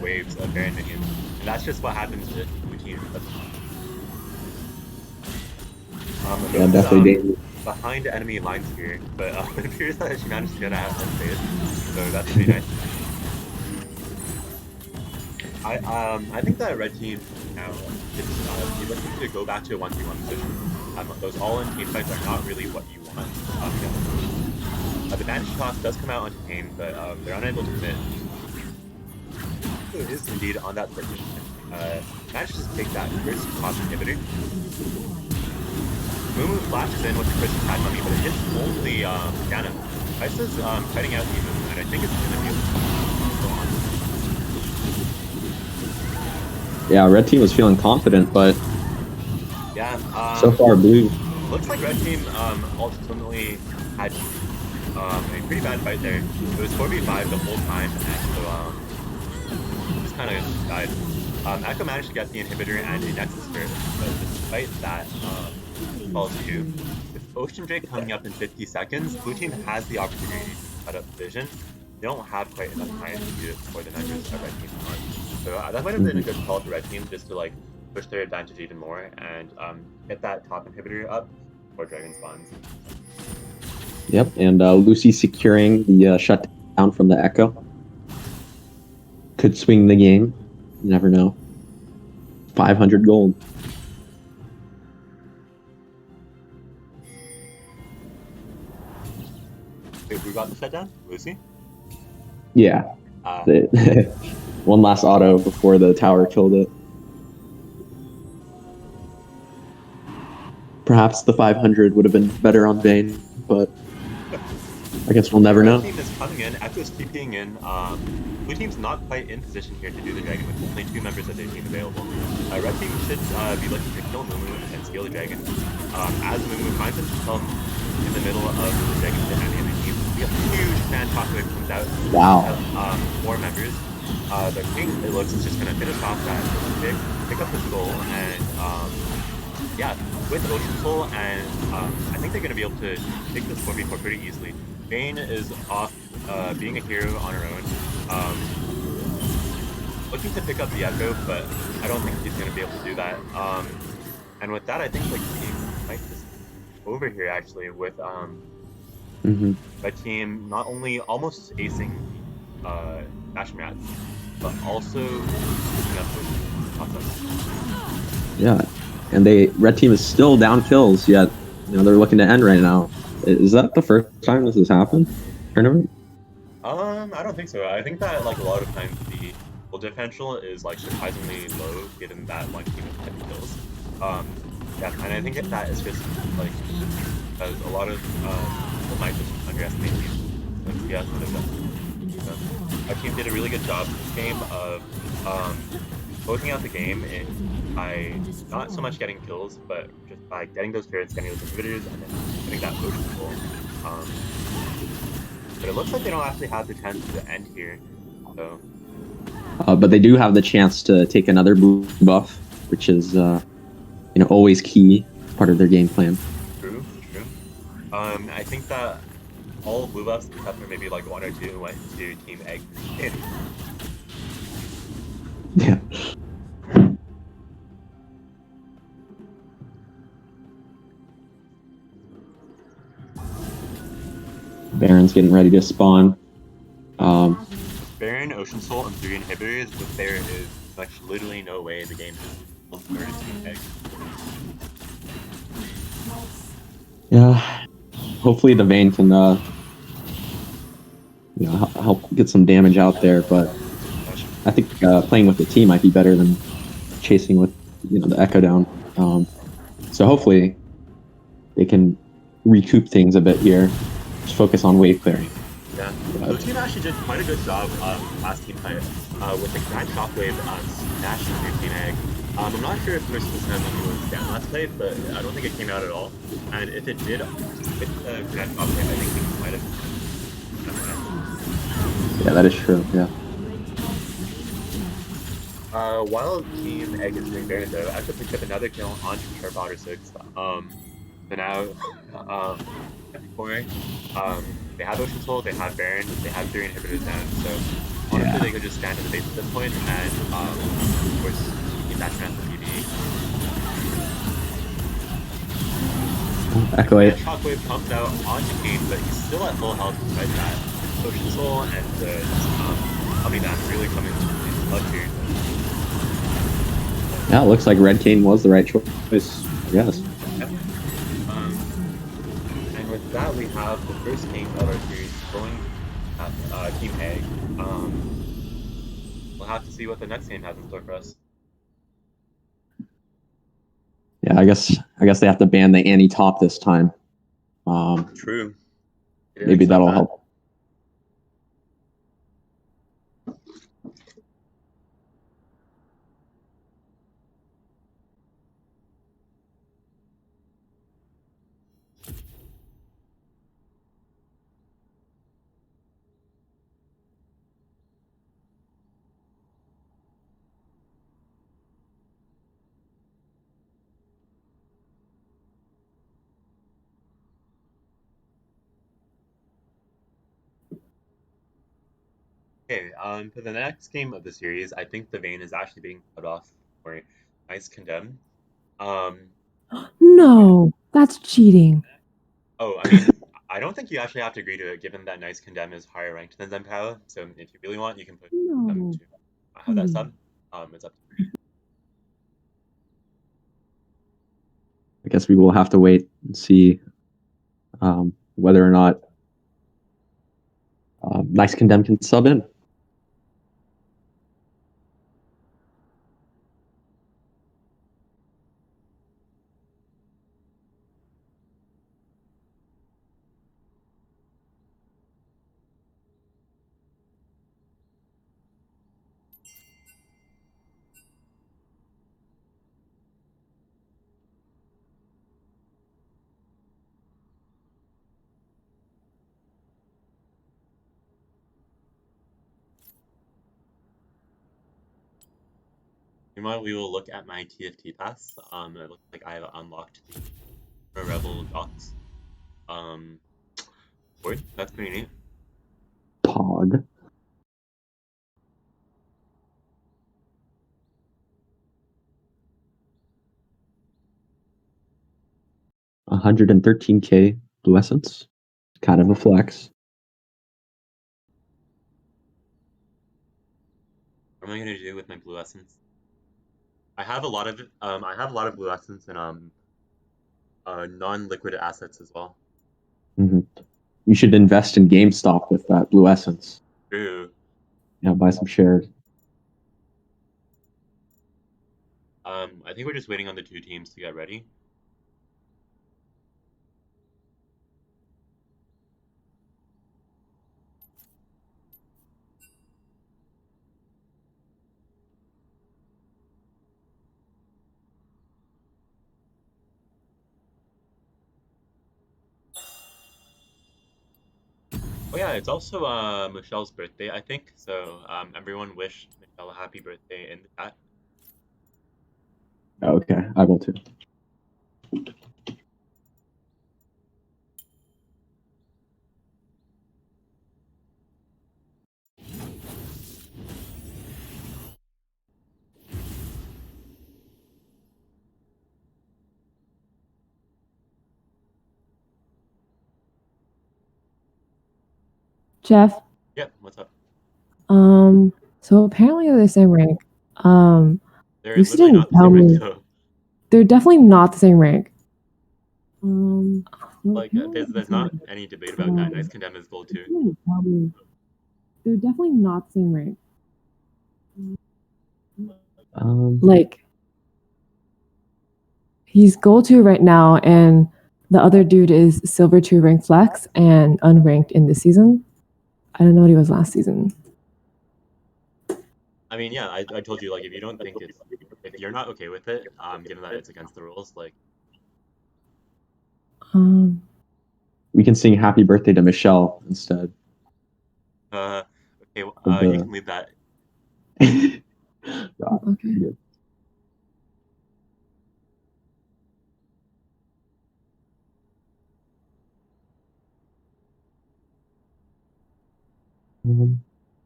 waves of Baron minions, and that's just what happens to blue team. Yeah, definitely dangerous. Behind enemy lines here, but it appears that she managed to get out of phase, so that's pretty nice. I think that red team now is be looking to go back to a 1v1 position. Those all-in team fights are not really what you want. The advantage toss does come out onto Pain, but they're unable to commit. So it is indeed on that position. Manages to take that first top inhibitor. Mumu flashes in with the first attack on me, but it hits only Janna. Kaisa's fighting out the Mumu, and I think it's gonna be. Yeah, red team was feeling confident, but yeah, so far blue. Looks like red team ultimately had a pretty bad fight there. It was 4v5 the whole time, and so just kind of died. Echo managed to get the inhibitor and a Nexus Spirit, but despite that, falls to. With Ocean Drake coming up in 50 seconds, blue team has the opportunity to cut up vision. They don't have quite enough time to do it before the members of red team on. So that might have been a good call for red team, just to like push their advantage even more and get that top inhibitor up before Dragon spawns. Yep, and Lucy securing the shutdown from the Echo. Could swing the game. You never know. 500 gold. Wait, who got the shutdown? Lucy? Yeah. One last auto before the tower killed it. Perhaps the 500 would have been better on Vayne, but I guess we'll never know. Red team is coming in, Echo's TPing in. Blue team's not quite in position here to do the dragon with only 2 members of their team available. Red team should be looking to kill Mumu and steal the dragon. As Mumu finds himself in the middle of the dragon pit and the enemy team, we have a huge fan talker that comes out. Wow. 4 members. The king, it looks, is just going to finish off that pick up the skull, and yeah, with Ocean Soul, and I think they're going to be able to take this 4v4 pretty easily. Vayne is off being a hero on her own, looking to pick up the Echo, but I don't think he's going to be able to do that. And with that, I think like the game might just over here actually with my team not only almost acing Fashion Rats, but also picking up with Yeah, and red team is still down kills, yet they're looking to end right now. Is that the first time this has happened? Tournament? I don't think so. I think that like a lot of times the goal differential is like surprisingly low given that one team has 10 kills. Yeah, and I think that is just like because a lot of people might just underestimate teams like CS and our team did a really good job this game of closing out the game by not so much getting kills, but just by getting those turrets, getting those inhibitors, and then getting that potion goal. But it looks like they don't actually have the chance to end here, so But they do have the chance to take another blue buff, which is always key, part of their game plan. True. I think that all blue buffs, except for maybe like 1 or 2, went to Team Egg. Yeah. Baron's getting ready to spawn. Baron, Ocean Soul, and 3 inhibitors, but there is literally no way the game is for Team Egg. Yeah. Hopefully the Vayne can help get some damage out there, but I think playing with the team might be better than chasing with the Echo down. So hopefully they can recoup things a bit here. Just focus on wave clearing. Yeah, blue team actually did quite a good job last team fight with the Grand Shockwave snatching through Team Egg. I'm not sure if Merciful Sand was down last play, but I don't think it came out at all. And if it did, with the Grand Shockwave, I think we might have. Yeah, that is true. Yeah. While Team Egg is doing Baron though, I actually picked up another kill on Sharp Otter 6. So now, before, they have Ocean Soul, they have Baron, they have 3 inhibitors down, so honestly they could just stand at the base at this point and, of course, keep that chance for PvE. Echo 8. Shockwave comes out onto Kane, but he's still at full health despite that. Ocean Soul and Omnidash really coming into clutch here. Yeah, it looks like Red Cane was the right choice, I guess. Yep. And with that, we have the first game of our series going at Team Egg. We'll have to see what the next game has in store for us. Yeah, I guess they have to ban the anti-top this time. True. Maybe that'll help. Okay, for the next game of the series, I think the Vayne is actually being cut off for Nice Condemn. No, that's cheating. Oh, I mean, I don't think you actually have to agree to it, given that Nice Condemn is higher ranked than Zenpao. So if you really want, you can put them to have that sub. It's up to you. I guess we will have to wait and see whether or not Nice Condemn can sub in. Meanwhile, we will look at my TFT pass. It looks like I have unlocked the Rebel Dots. That's pretty neat. Pog. $113K blue essence. Kind of a flex. What am I gonna do with my blue essence? I have a lot of blue essence and non-liquid assets as well. Mm-hmm. You should invest in GameStop with that blue essence. True. Yeah, buy some shares. I think we're just waiting on the 2 teams to get ready. Oh yeah, it's also Michelle's birthday, I think. So everyone wish Michelle a happy birthday in the chat. Okay, I will too. Jeff. Yep, what's up? So apparently they're the same rank. They're Lucy literally didn't not the tell same rank me. though. They're definitely not the same rank. Well, Like apparently they're the there's same not rank. any debate about that. Nice condemn is gold Lucy too. didn't tell me. They're definitely not the same rank. Like, he's gold 2 right now, and the other dude is silver 2 rank flex and unranked in this season. I don't know what he was last season. I mean, yeah, I told you, like, if you don't think it's, if you're not okay with it, given that it's against the rules, like, We can sing happy birthday to Michelle instead. okay, Of you the... can leave that. Okay. Good.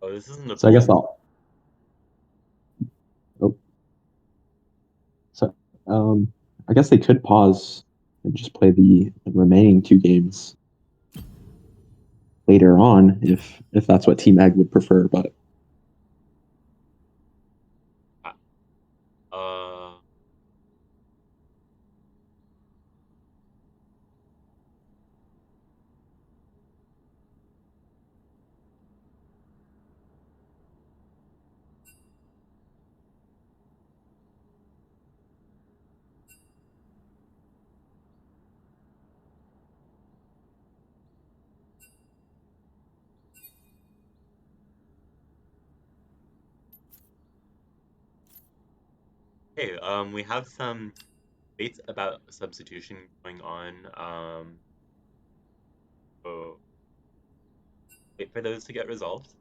Oh, this isn't a So I guess poll. I'll. Oh. So I guess they could pause and just play the remaining 2 games later on if that's what Team Egg would prefer. But Uh, hey, we have some debates about substitution going on. So wait for those to get resolved.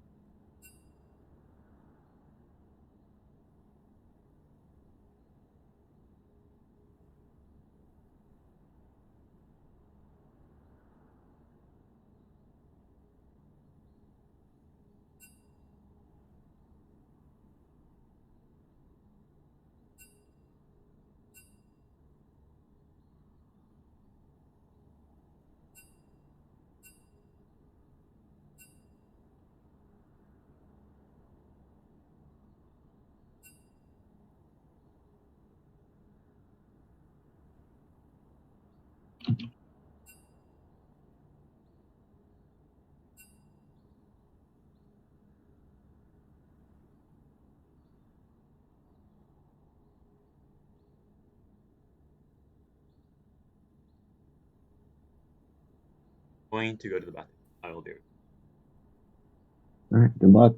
Going to go to the bathroom. I will be right back. all right, good luck.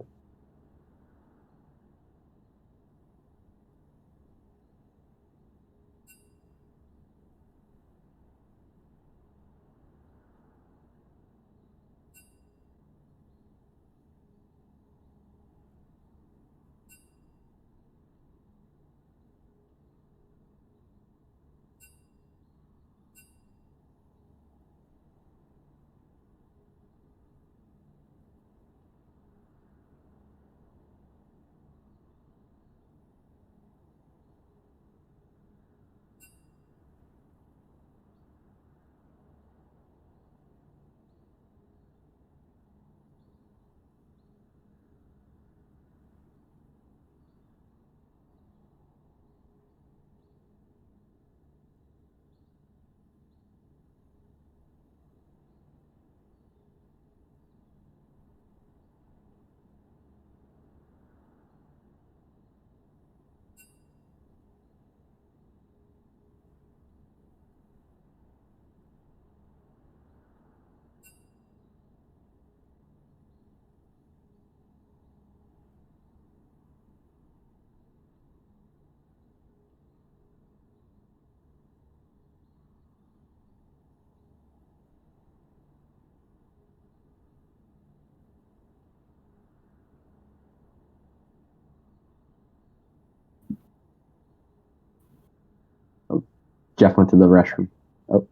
Jeff went to the restroom. Oh.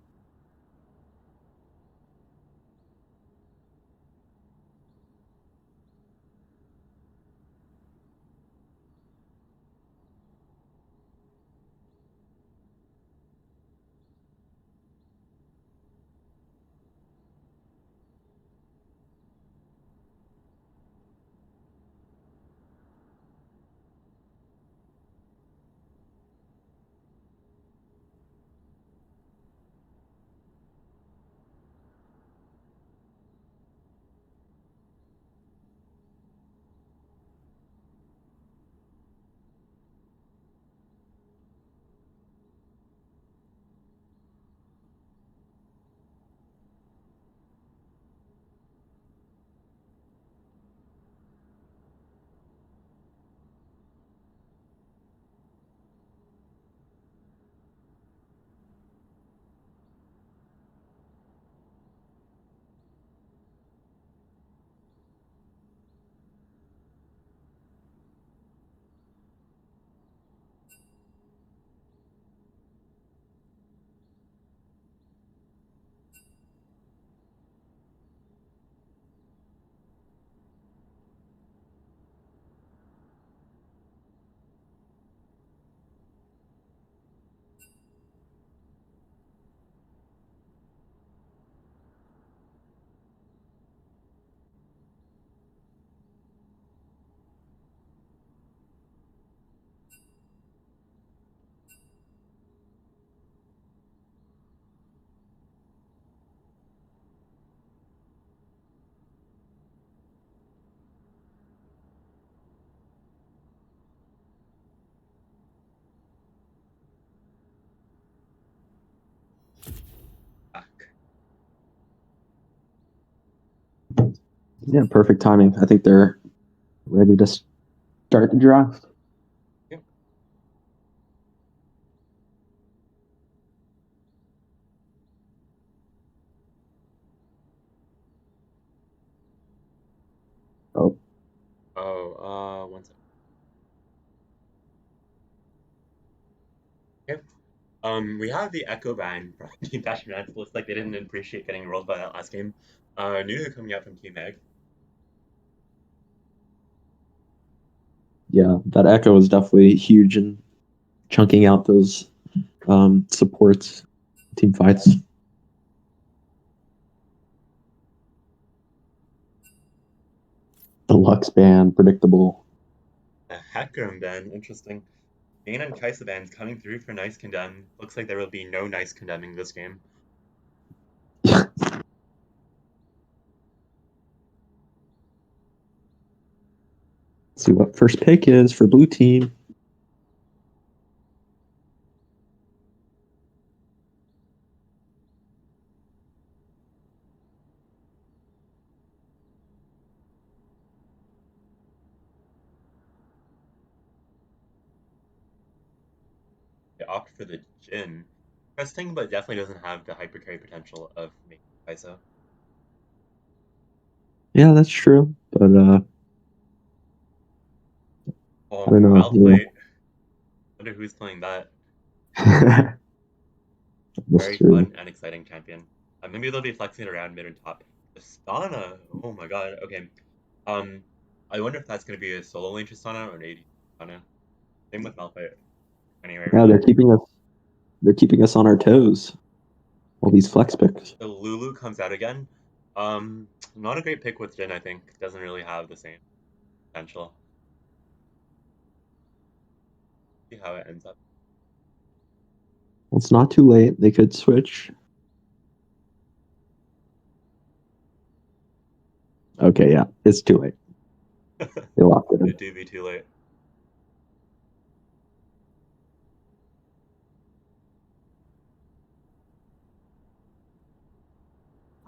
Yeah, perfect timing. I think they're ready to start the draft. Yep. Oh. Oh, one second. Okay. We have the Echo Band from Team Passion Rats. Looks like they didn't appreciate getting rolled by that last game. New coming out from Team Egg. Yeah, that Echo is definitely huge in chunking out those supports, team fights. The Lux band, predictable. The Hecarim Band, interesting. Bane and Kaisa bands coming through for Nice Condemn. Looks like there will be no Nice Condemning this game. See what first pick is for blue team. They opt for the Jin. Interesting, but definitely doesn't have the hypercarry potential of making Kaisa. Yeah, that's true. But Oh, I don't know. Malphite. Wonder who's playing that. Yeah. Very fun and exciting champion. Maybe they'll be flexing it around mid and top. Tristana. Oh my god. Okay. I wonder if that's gonna be a solo lane Tristana or an AD Tristana. Same with Malphite. Anyway, Yeah, really. they're keeping us on our toes. All these flex picks. So Lulu comes out again. Not a great pick with Jin, I think. Doesn't really have the same potential. See how it ends up. Well, it's not too late. They could switch. Okay, yeah, it's too late. They locked it in. It do be too late.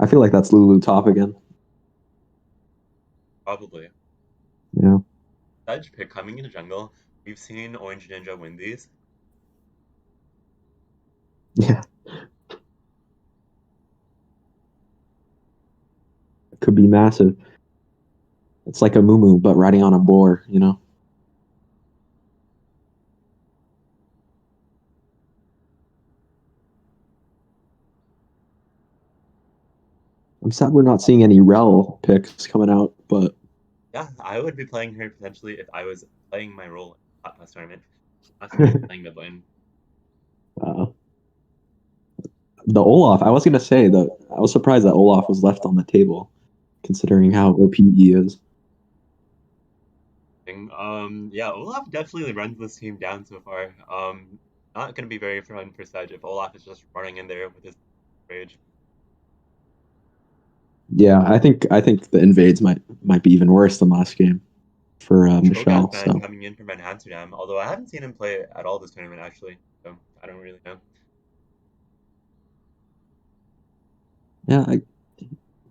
I feel like that's Lulu top again. Probably. Yeah. Sedge pick coming into jungle. We've seen Orange Ninja win these. Yeah. It could be massive. It's like a moo but riding on a boar, you know? I'm sad we're not seeing any Rel picks coming out, but Yeah, I would be playing her potentially if I was playing my role in this tournament. Not playing mid lane. uh, the Olaf, I was going to say that I was surprised that Olaf was left on the table, considering how OP he is. Yeah, Olaf definitely runs this team down so far. Not going to be very fun for Sedge if Olaf is just running in there with his rage. Yeah, I think the invades might be even worse than last game for Michelle. Cho'Gath So coming in from Amsterdam, although I haven't seen him play at all this tournament actually, so I don't really know. yeah,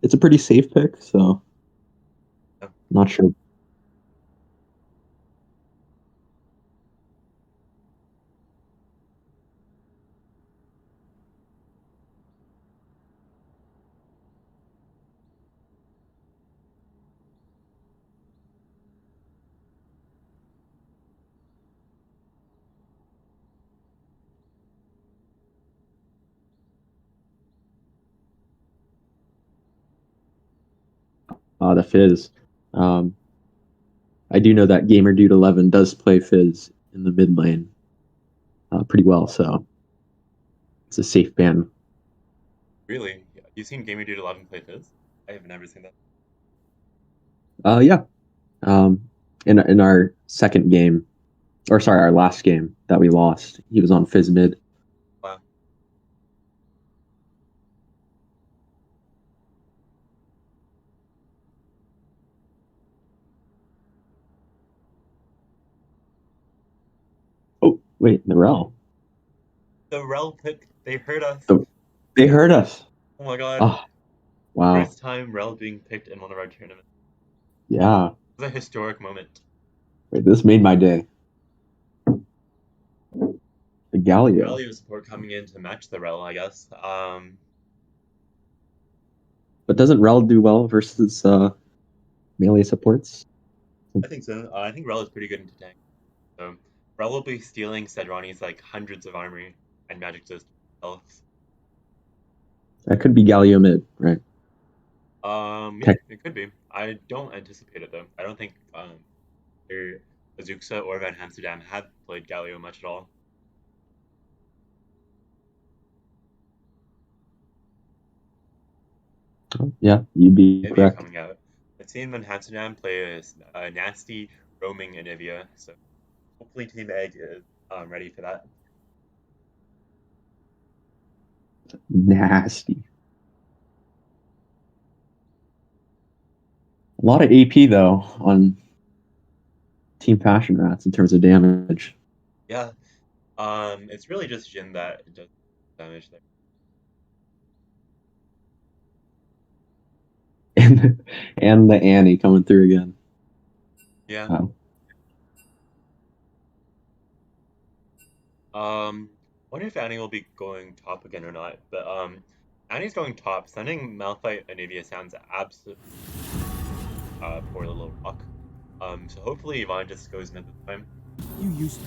it's a pretty safe pick. So Yeah. not sure. The Fizz. I do know that Gamer Dude 11 does play Fizz in the mid lane pretty well, so it's a safe ban. Really? You've seen Gamer Dude 11 play Fizz? I have never seen that. Yeah. In our second game, or sorry, our last game that we lost, he was on Fizz mid. Wow. Oh wait, the Rel. The Rel pick, they hurt us. They heard us. Oh my god. Oh, wow. First time Rel being picked in one of our tournaments. Yeah. It was a historic moment. Wait, this made my day. The Galio. Galio support coming in to match the Rel, I guess. But doesn't Rel do well versus melee supports? I think so. I think Rel is pretty good into tank. So Rel will be stealing Sedrani's like hundreds of armor and magic resist health. That could be Galio mid, right? Yeah, it could be. I don't anticipate it though. I don't think either Azuxa or Van Amsterdam have played Galio much at all. Yeah, you'd be Anivia correct. coming out. I've seen Van Amsterdam play a nasty roaming Anivia, so hopefully Team Egg is ready for that. Nasty. A lot of AP though on Team Passion Rats in terms of damage. Yeah. It's really just Jin that does damage there. And the Annie coming through again. Yeah. Wonder if Annie will be going top again or not. But Annie's going top. Sending Malphite Anivia sounds absolutely poor little rock. So hopefully Yvonne just goes mid this time. You used to.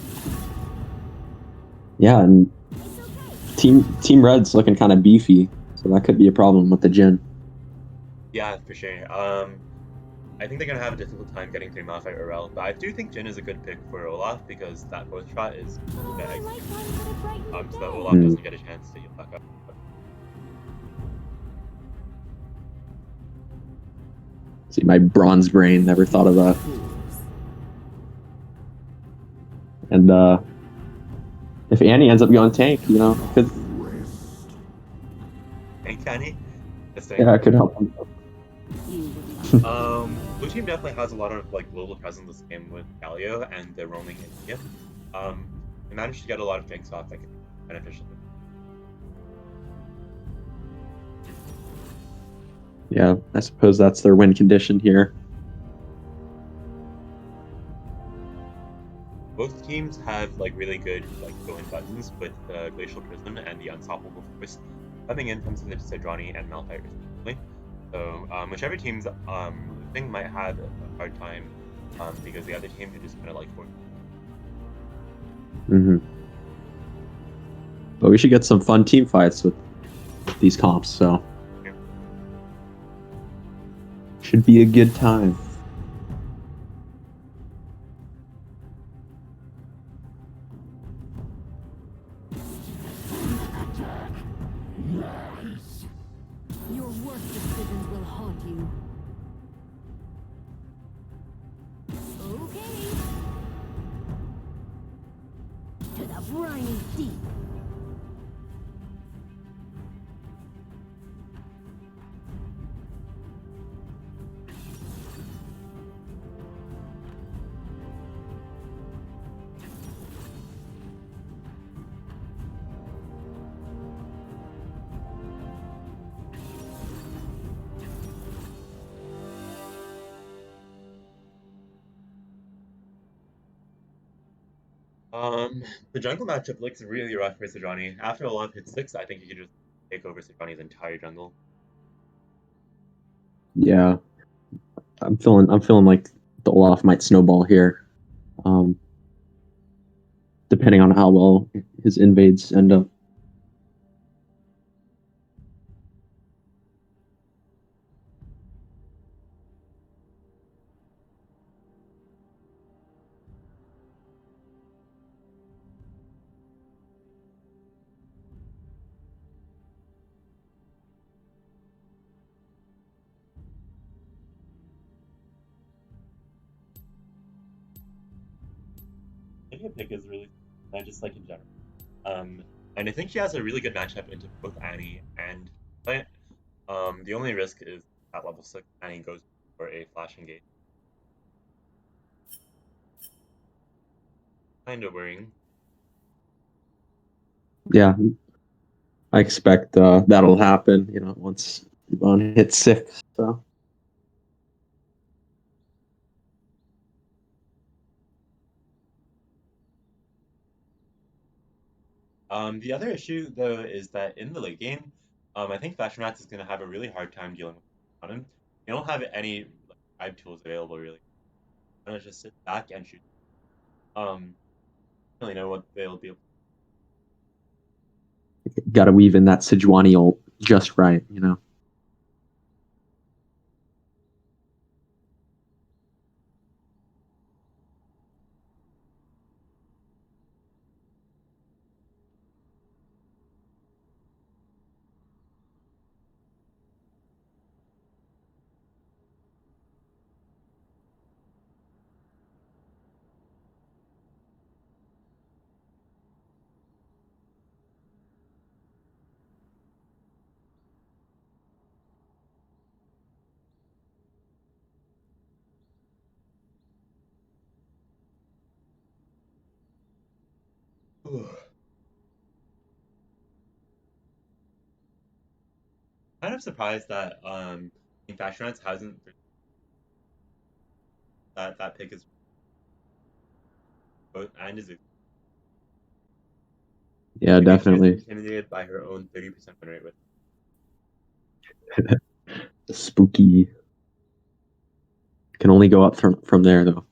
Yeah, and Team Red's looking kind of beefy, so that could be a problem with the Jin. Yeah, for sure. I think they're gonna have a difficult time getting through Malphite or Rel, but I do think Jin is a good pick for Olaf because that both shot is so that Olaf doesn't get a chance to heal back up. See, my bronze brain never thought of that. And if Annie ends up going tank, you know, could Thank Annie. yeah, it could help them. Blue team definitely has a lot of like global presence this game with Galio and the roaming in they managed to get a lot of ganks off that can be beneficial. Yeah, I suppose that's their win condition here. Both teams have like really good like go-in buttons with the Glacial Prism and the Unstoppable Force coming in from Sedrani and Malphite respectively. So whichever team's losing might have a hard time because the other team can just kind of like force. But we should get some fun team fights with these comps. So Should be a good time. Your worst decisions will haunt you. Okay. To the briny deep. The jungle matchup looks really rough for Sejuani. After Olaf hits 6, I think he could just take over Sejuani's entire jungle. Yeah, I'm feeling like the Olaf might snowball here, depending on how well his invades end up. I think her pick is really, I just like in general. And I think she has a really good matchup into both Annie and Plant. The only risk is at level 6, Annie goes for a flash engage. Kind of worrying. Yeah, I expect that'll happen. Once Yvonne hits 6. So. The other issue though is that in the late game, I think Fashion Rats is going to have a really hard time dealing with Conan. They don't have any dive tools available really. They're gonna just sit back and shoot. I don't really know what they'll be able. Got to weave in that Sejuani ult just right. Kind of surprised that Fashion Rats hasn't that pick is and is Yeah, definitely. intimidated by her own 30% win rate with. Spooky. Can only go up from there though.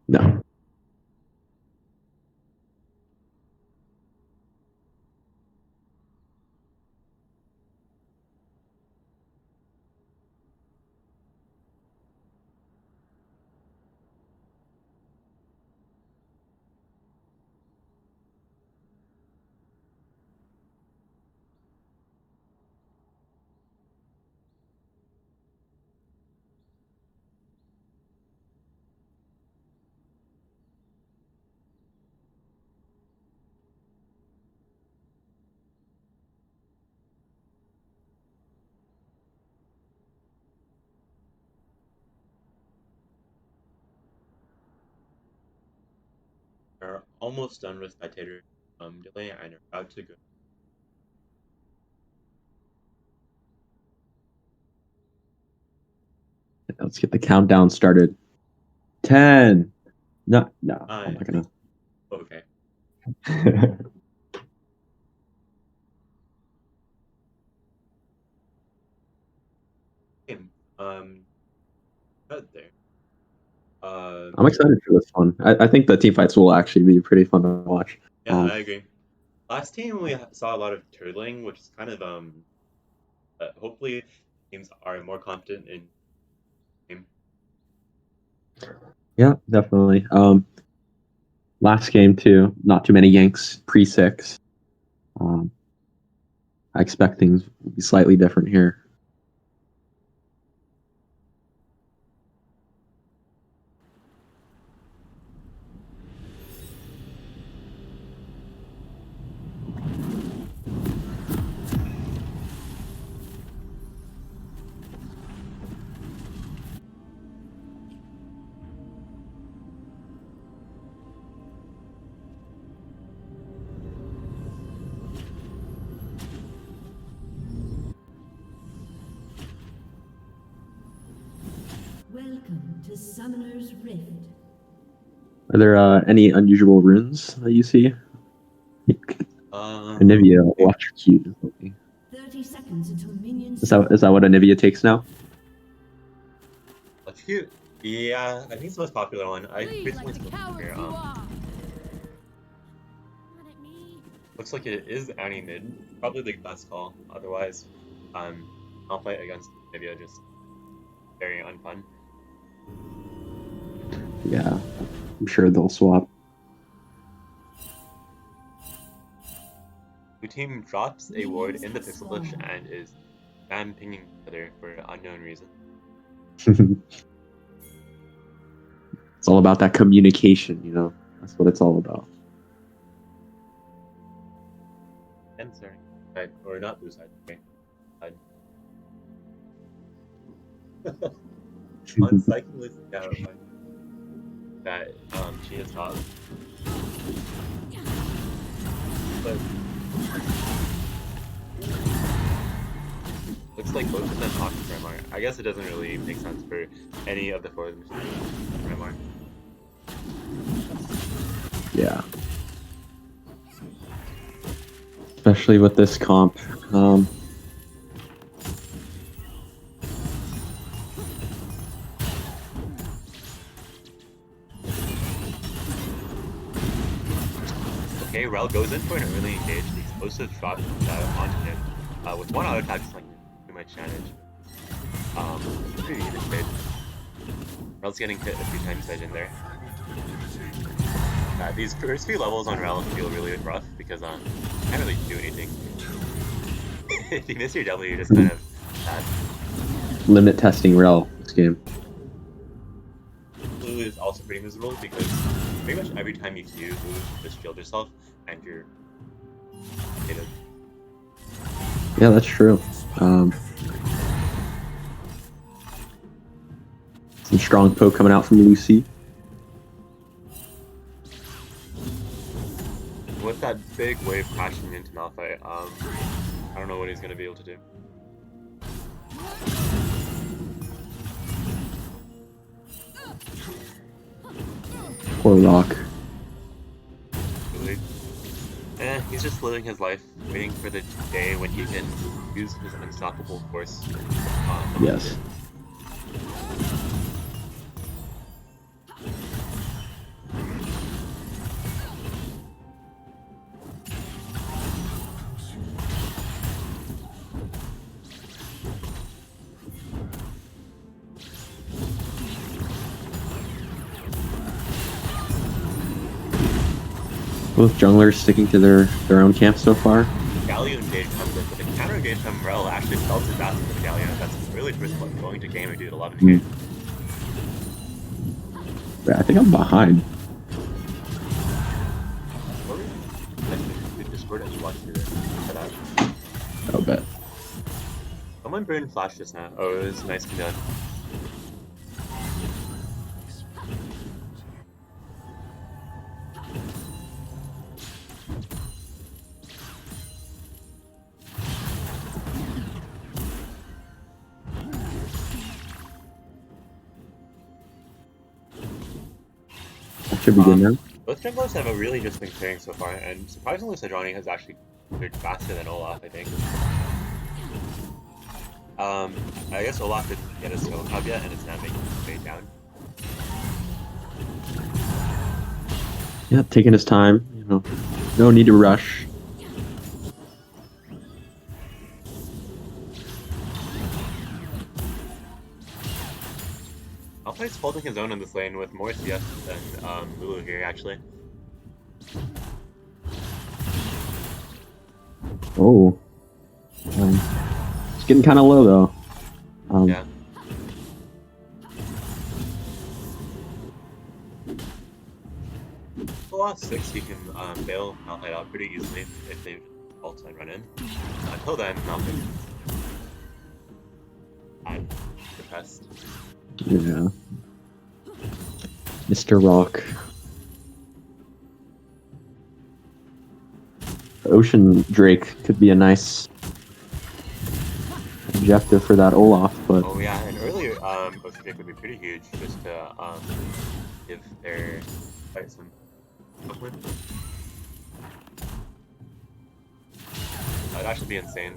No. Are almost done with spectator delay and are about to go. Let's get the countdown started. 10. No, I'm not gonna. Okay. Out there. I'm excited for this one. I think the team fights will actually be pretty fun to watch. Yeah, I agree. Last team we saw a lot of turtling, which is kind of hopefully teams are more confident in game. Yeah, definitely. Last game too, not too many Yanks pre-6. I expect things will be slightly different here. Welcome to Summoner's Rift. Are there any unusual runes that you see? Anivia electrocute. 30 seconds until minions. Is that what Anivia takes now? Electrocute? Yeah, I think it's the most popular one. I Flee recently like the spoke cowards here. you are. Not at me. Looks like it is Annie mid. Probably the best call. Otherwise, I'll fight against Nivea, just very unfun. Yeah, I'm sure they'll swap. Blue team drops a ward in the pixel bush and is spam pinging each other for unknown reason. It's all about that communication, you know. That's what it's all about. And sorry, side, or not blue side. Okay, side. On psychic list out that she is top. But looks like both of them talk to Remar. I guess it doesn't really make sense for any of the four of them to Remar. Yeah. Especially with this comp. Okay, Rel goes in for an early engage. The explosive shot onto him with one auto attack, just like pretty much damage. Pretty even trade. Rel's getting hit a few times edge in there. These first few levels on Rel feel really rough because can't really do anything. If you miss your W, you're just kind of sad. Limit testing Rel this game. Blue is also pretty miserable because pretty much every time you Q, Blue just shield yourself and you're hated. Yeah, that's true. Some strong poke coming out from Lucy. With that big wave crashing into Malphite, I don't know what he's gonna be able to do. Poor Rock. Really. He's just living his life, waiting for the day when he can use his unstoppable force. Yes. Both junglers sticking to their own camp so far. Galio engage comes in, but the counter engage from Rel actually felt his ass with the Galio. That's really first one going to game and do 11k. Yeah, I think I'm behind. Discord as you watch through that. I'll bet. Someone burned flash just now. Oh, it was nicely done. Should be good now. Both junglers have really just been clearing so far, and surprisingly, Sedrani has actually cleared faster than Olaf, I think. I guess Olaf didn't get his solo cub yet, and it's now making his way down. Yeah, taking his time. You know, no need to rush. Malphite's holding his own in this lane with more CS than Lulu here, actually. Oh. It's getting kind of low, though. Yeah. Below 6, you can bail Malphite out pretty easily if they ult and run in. Until then, Malphite. I'm depressed. Yeah. Mr. Rock. Ocean Drake could be a nice objective for that Olaf, but Oh yeah, and earlier, Ocean Drake would be pretty huge just to give their fight some movement. That'd actually be insane.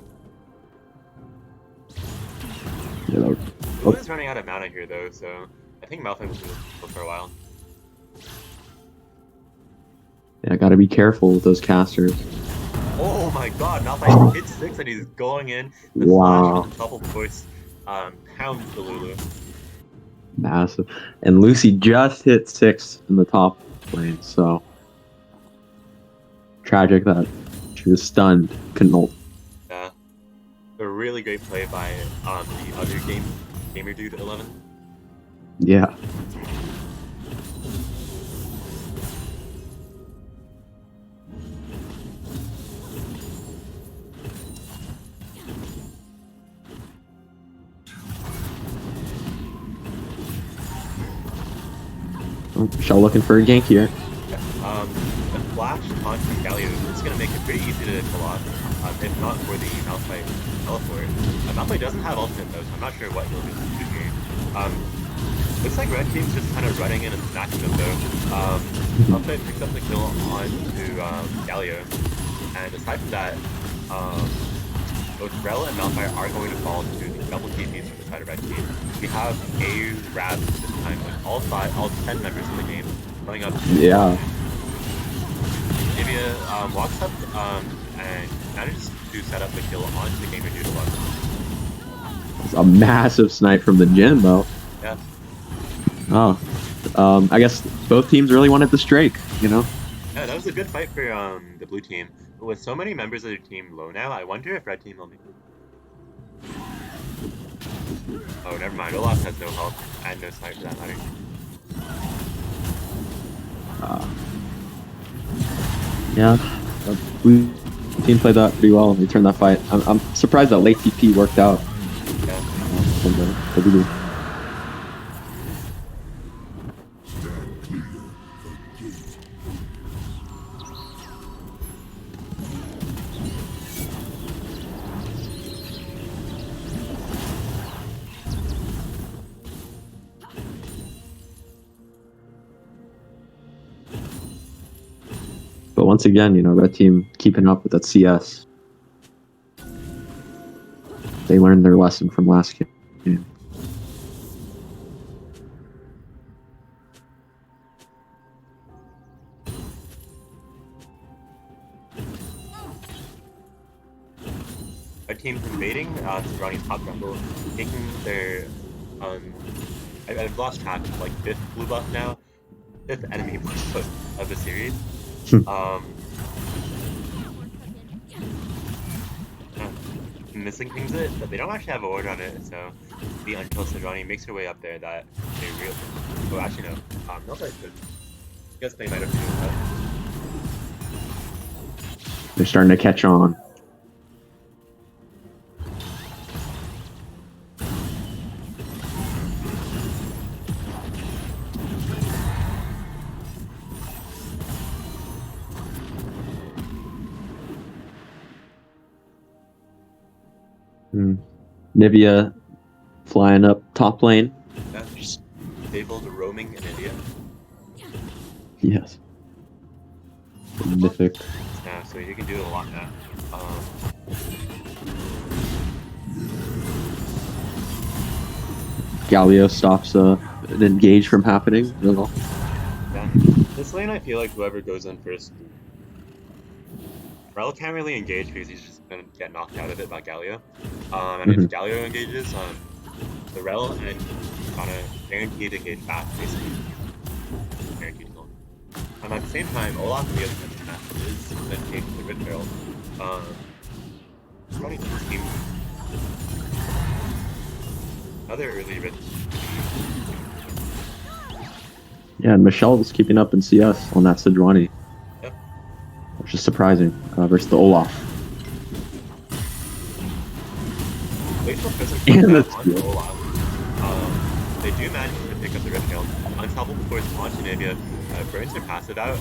you know, Lulu is running out of mana here though, so I think Malphite will go for a while. yeah, gotta be careful with those casters. Oh my god, Malphite hit 6 and he's going in. The Wow. slash on the double voice pounds the Lulu. Massive. And Lucy just hit 6 in the top lane, so tragic that she was stunned, couldn't ult. Yeah. A really great play by the other gamer dude 11. Yeah. Oh, Shell looking for a gank here. The flash on Galio is going to make it pretty easy to kill off, if not for the Malphite teleport. Malphite doesn't have ultimate though, so I'm not sure what he'll do here. Looks like Red Team's just kind of running in and smacking them though. Malphite picks up the kill onto Galio, and aside from that, both Rel and Malphite are going to fall to the double TPs from the side of Red Team. We have a Rab this time with all 10 members of the game running up. Yeah. Nivea walks up and manages to set up the kill onto the gamer dude 11. It's a massive snipe from the Jhin, though. Yeah. Oh. I guess both teams really wanted the Drake, you know? Yeah, that was a good fight for the blue team. But with so many members of their team low now, I wonder if red team will make it. Oh, never mind. Olaf has no health and no snipe for that matter. Yeah. The blue team played that pretty well. They turned that fight. I'm surprised that late TP worked out Yeah. from the blue. But once again, you know, red team keeping up with that CS. They learned their lesson from last game. Red team's invading Serrani's top jungle, taking their I've lost track of like 5th blue buff now. 5th enemy blue buff of the series. Missing things it, but they don't actually have a ward on it, so the until Serrani makes her way up there that they real. Oh, actually no. Not very good. I guess they might have been that. They're starting to catch on. Nivea flying up top lane. Yeah, just disabled roaming in India. Yes. Mythic. Yeah, so you can do a lot now. Galio stops an engage from happening. Yeah. This lane, I feel like whoever goes in first. Rel can't really engage because he's just gonna get knocked out of it by Galio. And if Galio engages, the Rel and Tristana guaranteed to engage back, basically. Guaranteed kill. At the same time, Olaf on the other side of the map is going to take the Red Barrel. Running to this team. Another early Red. Yeah, and Michelle was keeping up in CS on that Sejuani. Yep. Which is surprising versus the Olaf. Glacial Prism Yeah, on that's good. Olaf. They do manage to pick up the Red Tail. Unstoppable Force launch Anivia burns their passive out,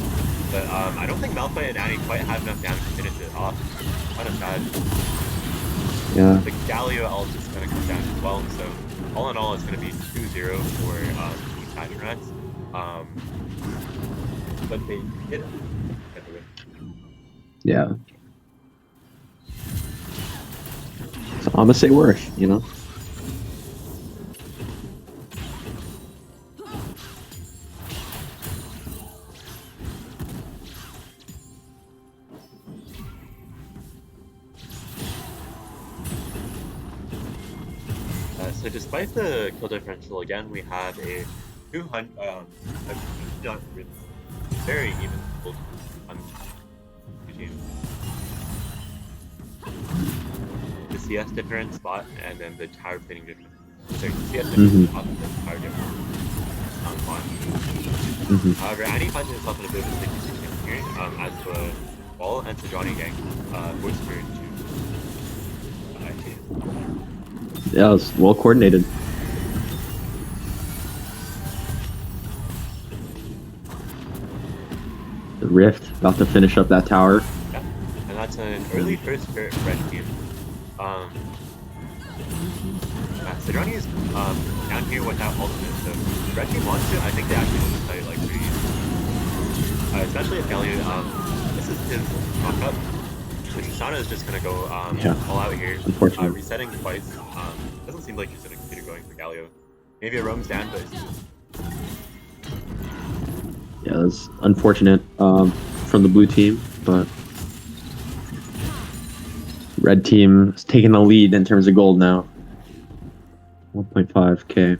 but I don't think Malphite and Annie quite have enough damage to finish it off. Kind of sad. Yeah. The Galio ult is going to come down as well, so all in all, it's going to be 2-0 for Team Passion Rats. But they get it. Get the win. Yeah. So I'm gonna say worth, you know. So despite the kill differential, again, we have a 200, not really, very even kill on the team. The CS difference spot, and then the tower plating difference. Sorry, the CS difference spot, and the tower difference spot. However, Annie finds himself in a bit of a sticky situation here, as the Ball and Sejuani gang force her to Yeah, it was well coordinated. The Rift about to finish up that tower. Yeah, and that's an early first for Red Team. Sejuani is down here without ultimate, so if Red Team wants to, I think they actually want to play like 3. Especially if Galio, this is his knock-up. So Tristana is just going to go all out here, resetting twice. Doesn't seem like he's going to consider going for Galio. Maybe it roams down, but it's Yeah, that's unfortunate from the blue team, but red team is taking the lead in terms of gold now. 1.5k.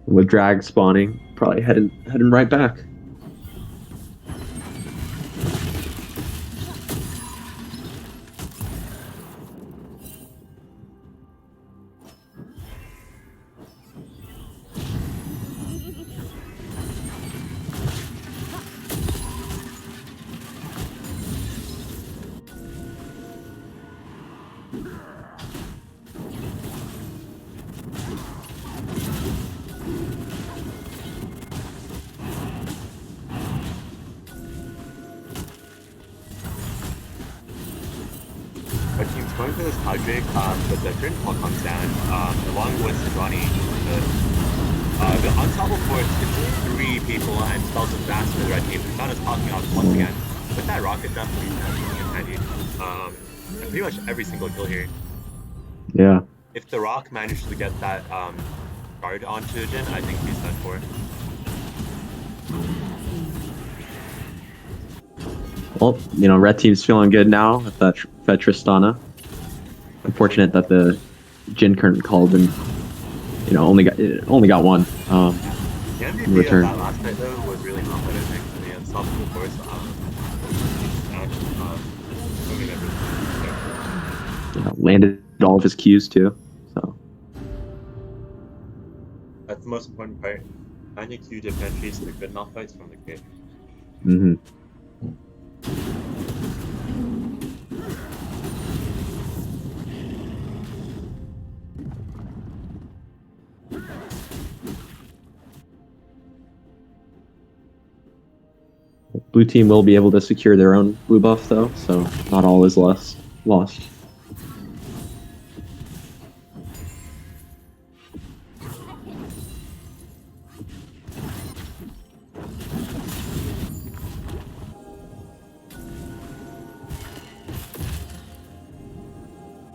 With drag spawning, probably heading right back. Our team's going for this Hydric, but the current call comes down, along with Sejuani. The Unstoppable Force gets 3 people and spells it fast for the red team. Tristana's popping off once again. With that rocket jump, he's handy. And pretty much every single kill here. Yeah. If the Rock managed to get that guard onto Jin, I think he's done for. Well, you know, red team's feeling good now with that fed Tristana. Unfortunate that the Jin current called and only got one The MVP in return. of that last fight though was really confident for the Unstoppable Force. Landed all of his Qs too. So That's the most important part. Finding Q differentiates the good enough fights from the great. blue team will be able to secure their own blue buff though, so not all is lost.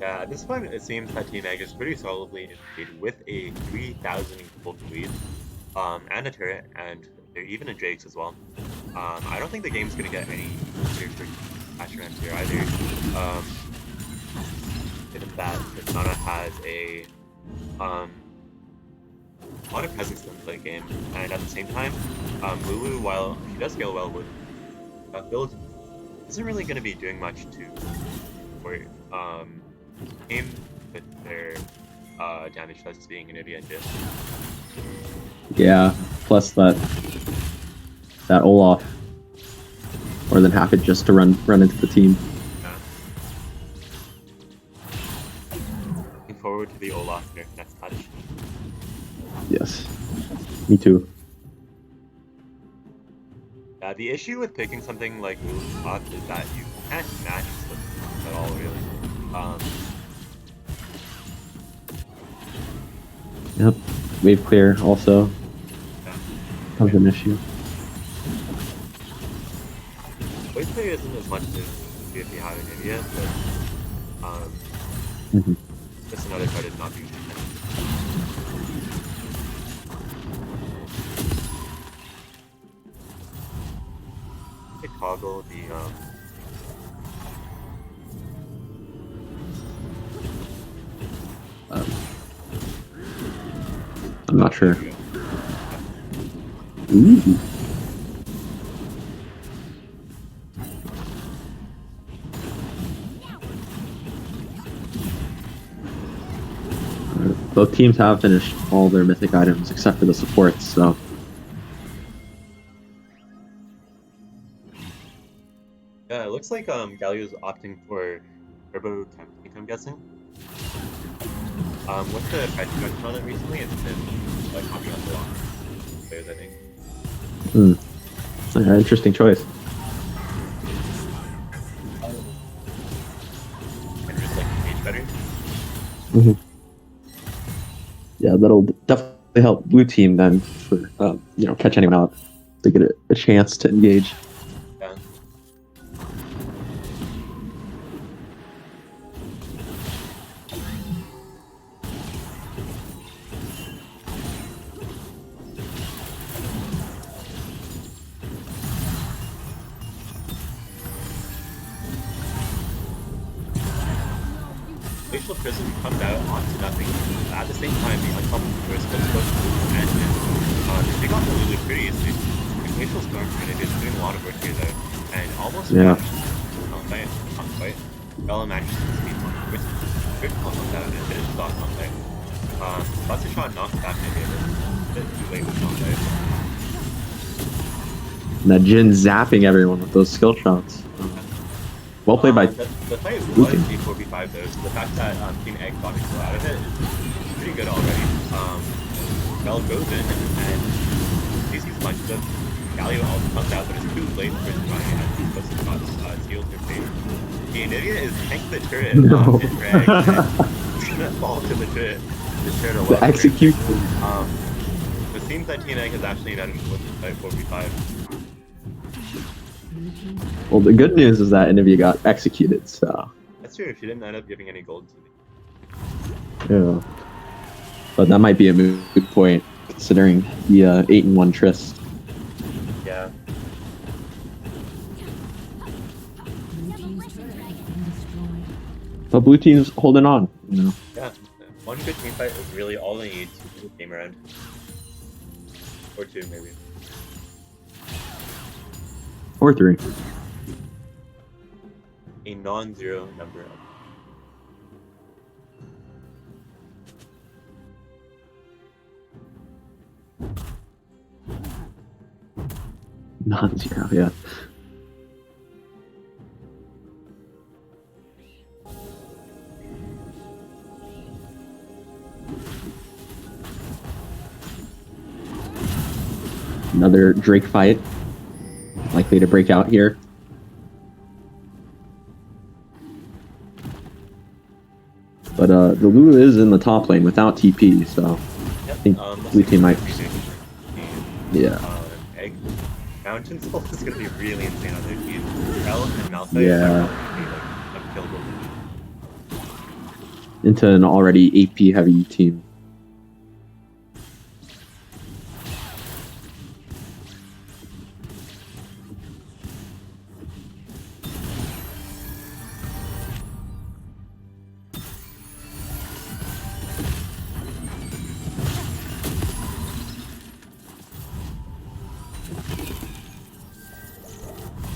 Yeah, at this point it seems that Team Egg is pretty solidly in the lead with a 3,000 gold lead, and a turret, and they're even in Drakes as well. I don't think the game's gonna get any easier for Passion Rats here either. given that Persona has a lot of presence in the play game, and at the same time, Lulu, while she does scale well with build, isn't really going to be doing much to support game with their damage less being an idiot. Yeah, plus that Olaf more than happy just to run into the team. Yeah. Looking forward to the Olaf nerf next patch. Yes, me too. Yeah, the issue with picking something like Lulu's Hawk is that you can't match them at all, really. Yep, wave clear also Yeah. becomes an issue. Wave clear isn't as much as if you have an idiot, but just another card is not being toggle the I'm not sure. Ooh. Both teams have finished all their mythic items except for the supports, so yeah, it looks like Galio's opting for Turbo Technique, I'm guessing. What's the price reduction on it recently? It's been like hopping up a lot. Players, I think. Interesting choice. And just like age better. Yeah, that'll definitely help blue team then for catch anyone out to get a chance to engage. Yeah. Glacial Prism comes out onto nothing. At the same time, the uncomfortable first goes to Lulu and they take off the Lulu pretty easily. The Glacial Storm Grenade is doing a lot of work here though, and almost Yeah. not quite. Bella manages to speed one with good comes out and finishes off Contact. Lots of shot knocks back maybe a bit too late with Contact. And that Jin zapping everyone with those skill shots. Well played by The fight blue was team. D4v5 though, so the fact that Team Egg got a kill out of it is pretty good already. Bell goes in and sees these bunches of Galio also comes out, but it's too late for him to run and he puts the shots sealed her fate. The Nvidia is tank the turret No. in for Egg, and he's gonna fall to the turret. The turret or The execution. It seems that Team Egg has actually managed to win this fight 4v5. Well, the good news is that Inivia got executed, so That's true, she didn't end up giving any gold to me. yeah. But that might be a moot point considering the 8-1 Trist. Yeah. But blue team's holding on, Yeah, one good team fight is really all they need to win the game around. Or two, maybe. Or 3. A non-zero number. Non-zero, yeah. Another Drake fight. Likely to break out here. But the Lulu is in the top lane without TP, so Yep, I think blue team might. Yeah. Egg. Mountain Soul is gonna be really insane on their team. Bell and Malphite Yeah. are probably like unkillable. Into an already AP heavy team.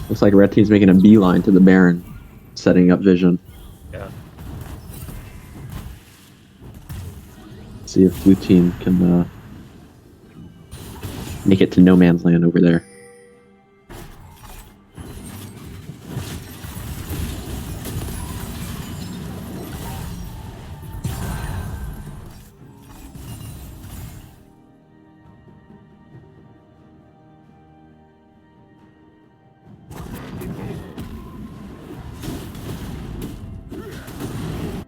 Looks like red team's making a beeline to the Baron, setting up vision. Yeah. See if blue team can make it to no man's land over there.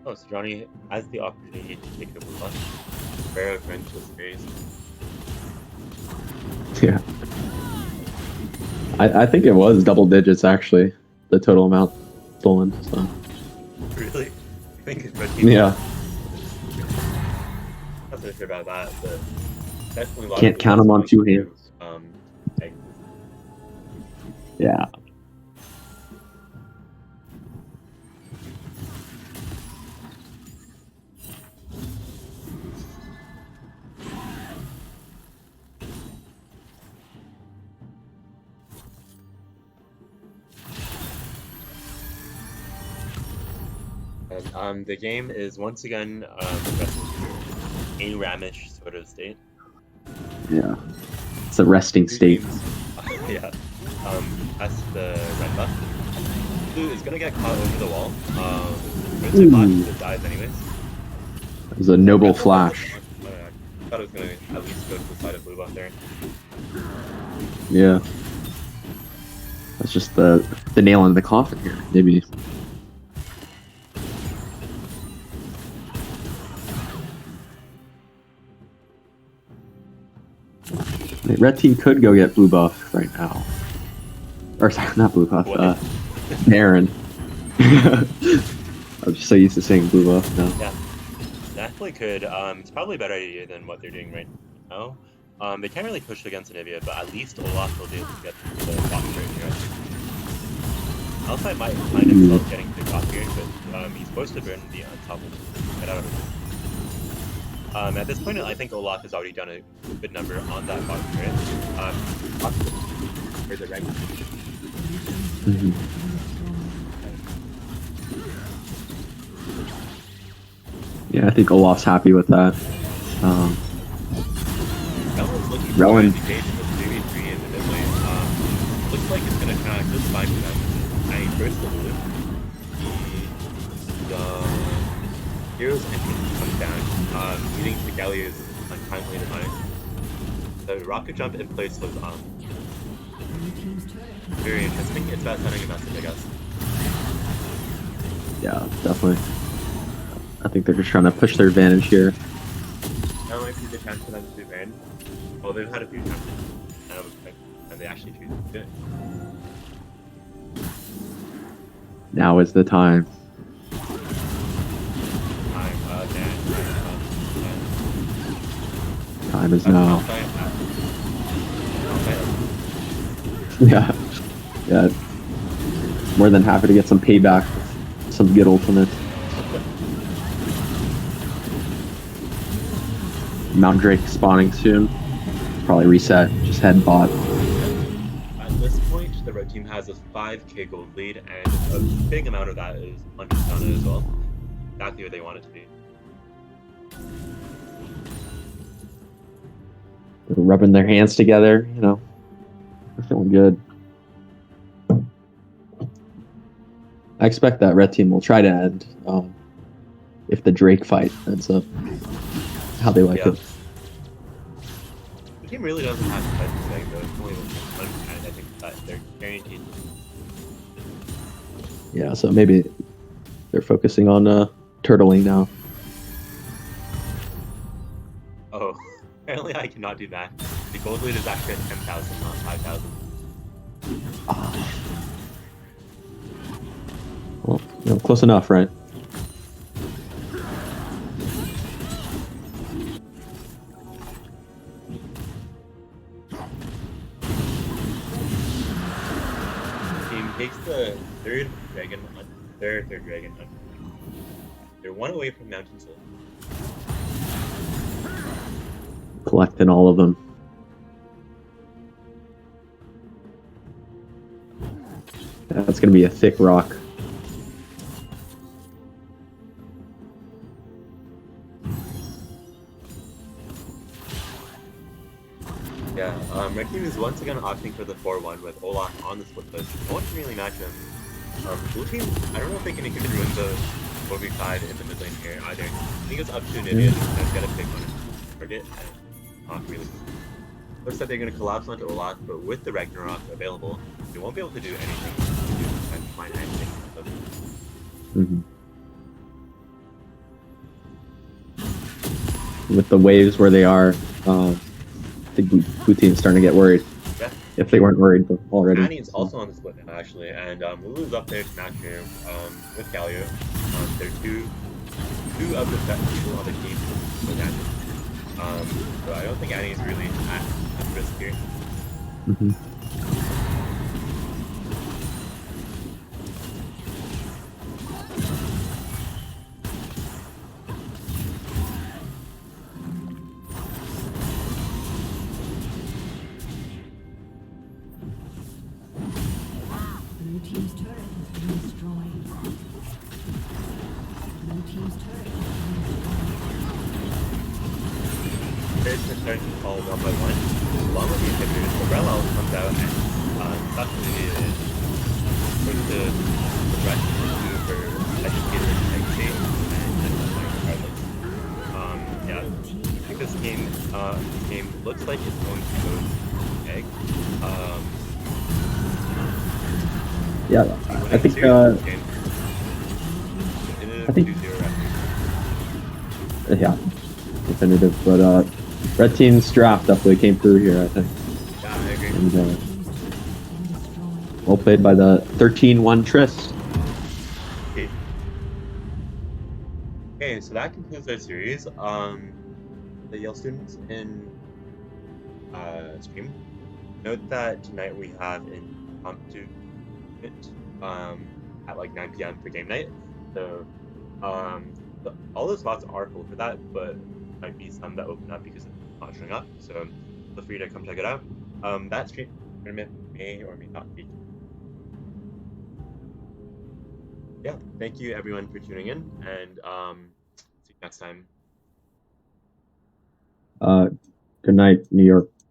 Oh, so Johnny has the opportunity to take the blue buff. Barrow French was crazy. Yeah. I think it was double digits, actually, the total amount stolen. So. Really? I think it's red team. Yeah. Not so sure about that, but definitely a lot Can't of count them on two to, hands. like, Yeah. And, the game is once again a Ramish sort of state. Yeah. It's a resting Two state. teams, yeah. That's the red buff. Blue is gonna get caught over the wall. Red's a flash that dies anyways. It was a noble flash. I thought it was gonna at least go to the side of blue buff there. Yeah. That's just the nail in the coffin here, maybe. Red team could go get blue buff right now. Or sorry, not blue buff, Baron. I'm just so used to saying blue buff now. Yeah, definitely could. It's probably a better idea than what they're doing right now. They can't really push against Anivia, but at least Olaf will be able to get the bot right here. Alpha might find himself getting the bot here, but he's supposed to burn the on top of get out of it. At this point, I think Olaf has already done a good number on that bottom turret. For the rank. Yeah, I think Olaf's happy with that. Rowan. Engaged with 3v3 in the mid lane. Looks like it's gonna kind of just fine for them. I mean, first the blue. The hero's entrance comes down, leading to Gallia's untimely demise. The rocket jump in place was very interesting. It's about sending a message, I guess. Yeah, definitely. I think they're just trying to push their advantage here. Now might be the chance for them to win. Well, they've had a few chances, and they actually choose to do it. Now is the time. Time is now. Yeah. Yeah. More than happy to get some payback with some good ultimate. Mount Drake spawning soon. Probably reset, just head bot. At this point, the red team has a 5k gold lead, and a big amount of that is on Tristana as well. Exactly where they want it to be. They're rubbing their hands together, you know. They're feeling good. I expect that red team will try to end if the Drake fight ends up how they like it. The team really doesn't have to fight this thing, though. It's only one, and I think that they're guaranteed. Yeah, so maybe they're focusing on turtling now. Oh, apparently I cannot do that. The gold lead is actually at 10,000, not 5,000. Well, you know, close enough, right? Team takes the third dragon hunt. Their third dragon hunt. They're one away from Mountain Soul. Collecting all of them. That's going to be a thick rock. Yeah, Red Team is once again opting for the 4-1 with Olaf on the split push. No one can really match him. Blue Team, I don't know if they can even ruin the 4v5 in the mid lane here either. I think it's up to Nivea to get a pick on it. Target and not really. Looks like they're going to collapse onto Olaf, but with the Ragnarok available, they won't be able to do anything and find anything. With the waves where they are, I think Blue Team's starting to get worried. Yeah. If they weren't worried already. Annie's also on the split now, actually, and Lulu's up there to match here with Galio. They're two of the best people on the team with Annie. So I don't think Annie's really at risk here. Blue team's turret has been destroyed. Blue team's turret has been destroyed. They're starting to fall one by one. Along with the inhibitors, the Rel comes out and suddenly is going to progress into her educated integrity and regardless. Yeah, I think this game looks like it's going to go to egg. Yeah, I think 2-0 yeah, definitive. But Red Team's draft definitely came through here, I think. Yeah, I agree. And, well played by the 13-1 Tris. Okay, so that concludes our series. The Yale students in stream. Note that tonight we have an impromptu at like 9 p.m. for game night. So all the spots are full for that, but might be some that open up because it's not showing up. So feel free to come check it out. That stream tournament may or may not be. Yeah, thank you everyone for tuning in, and see you next time. Good night, New York.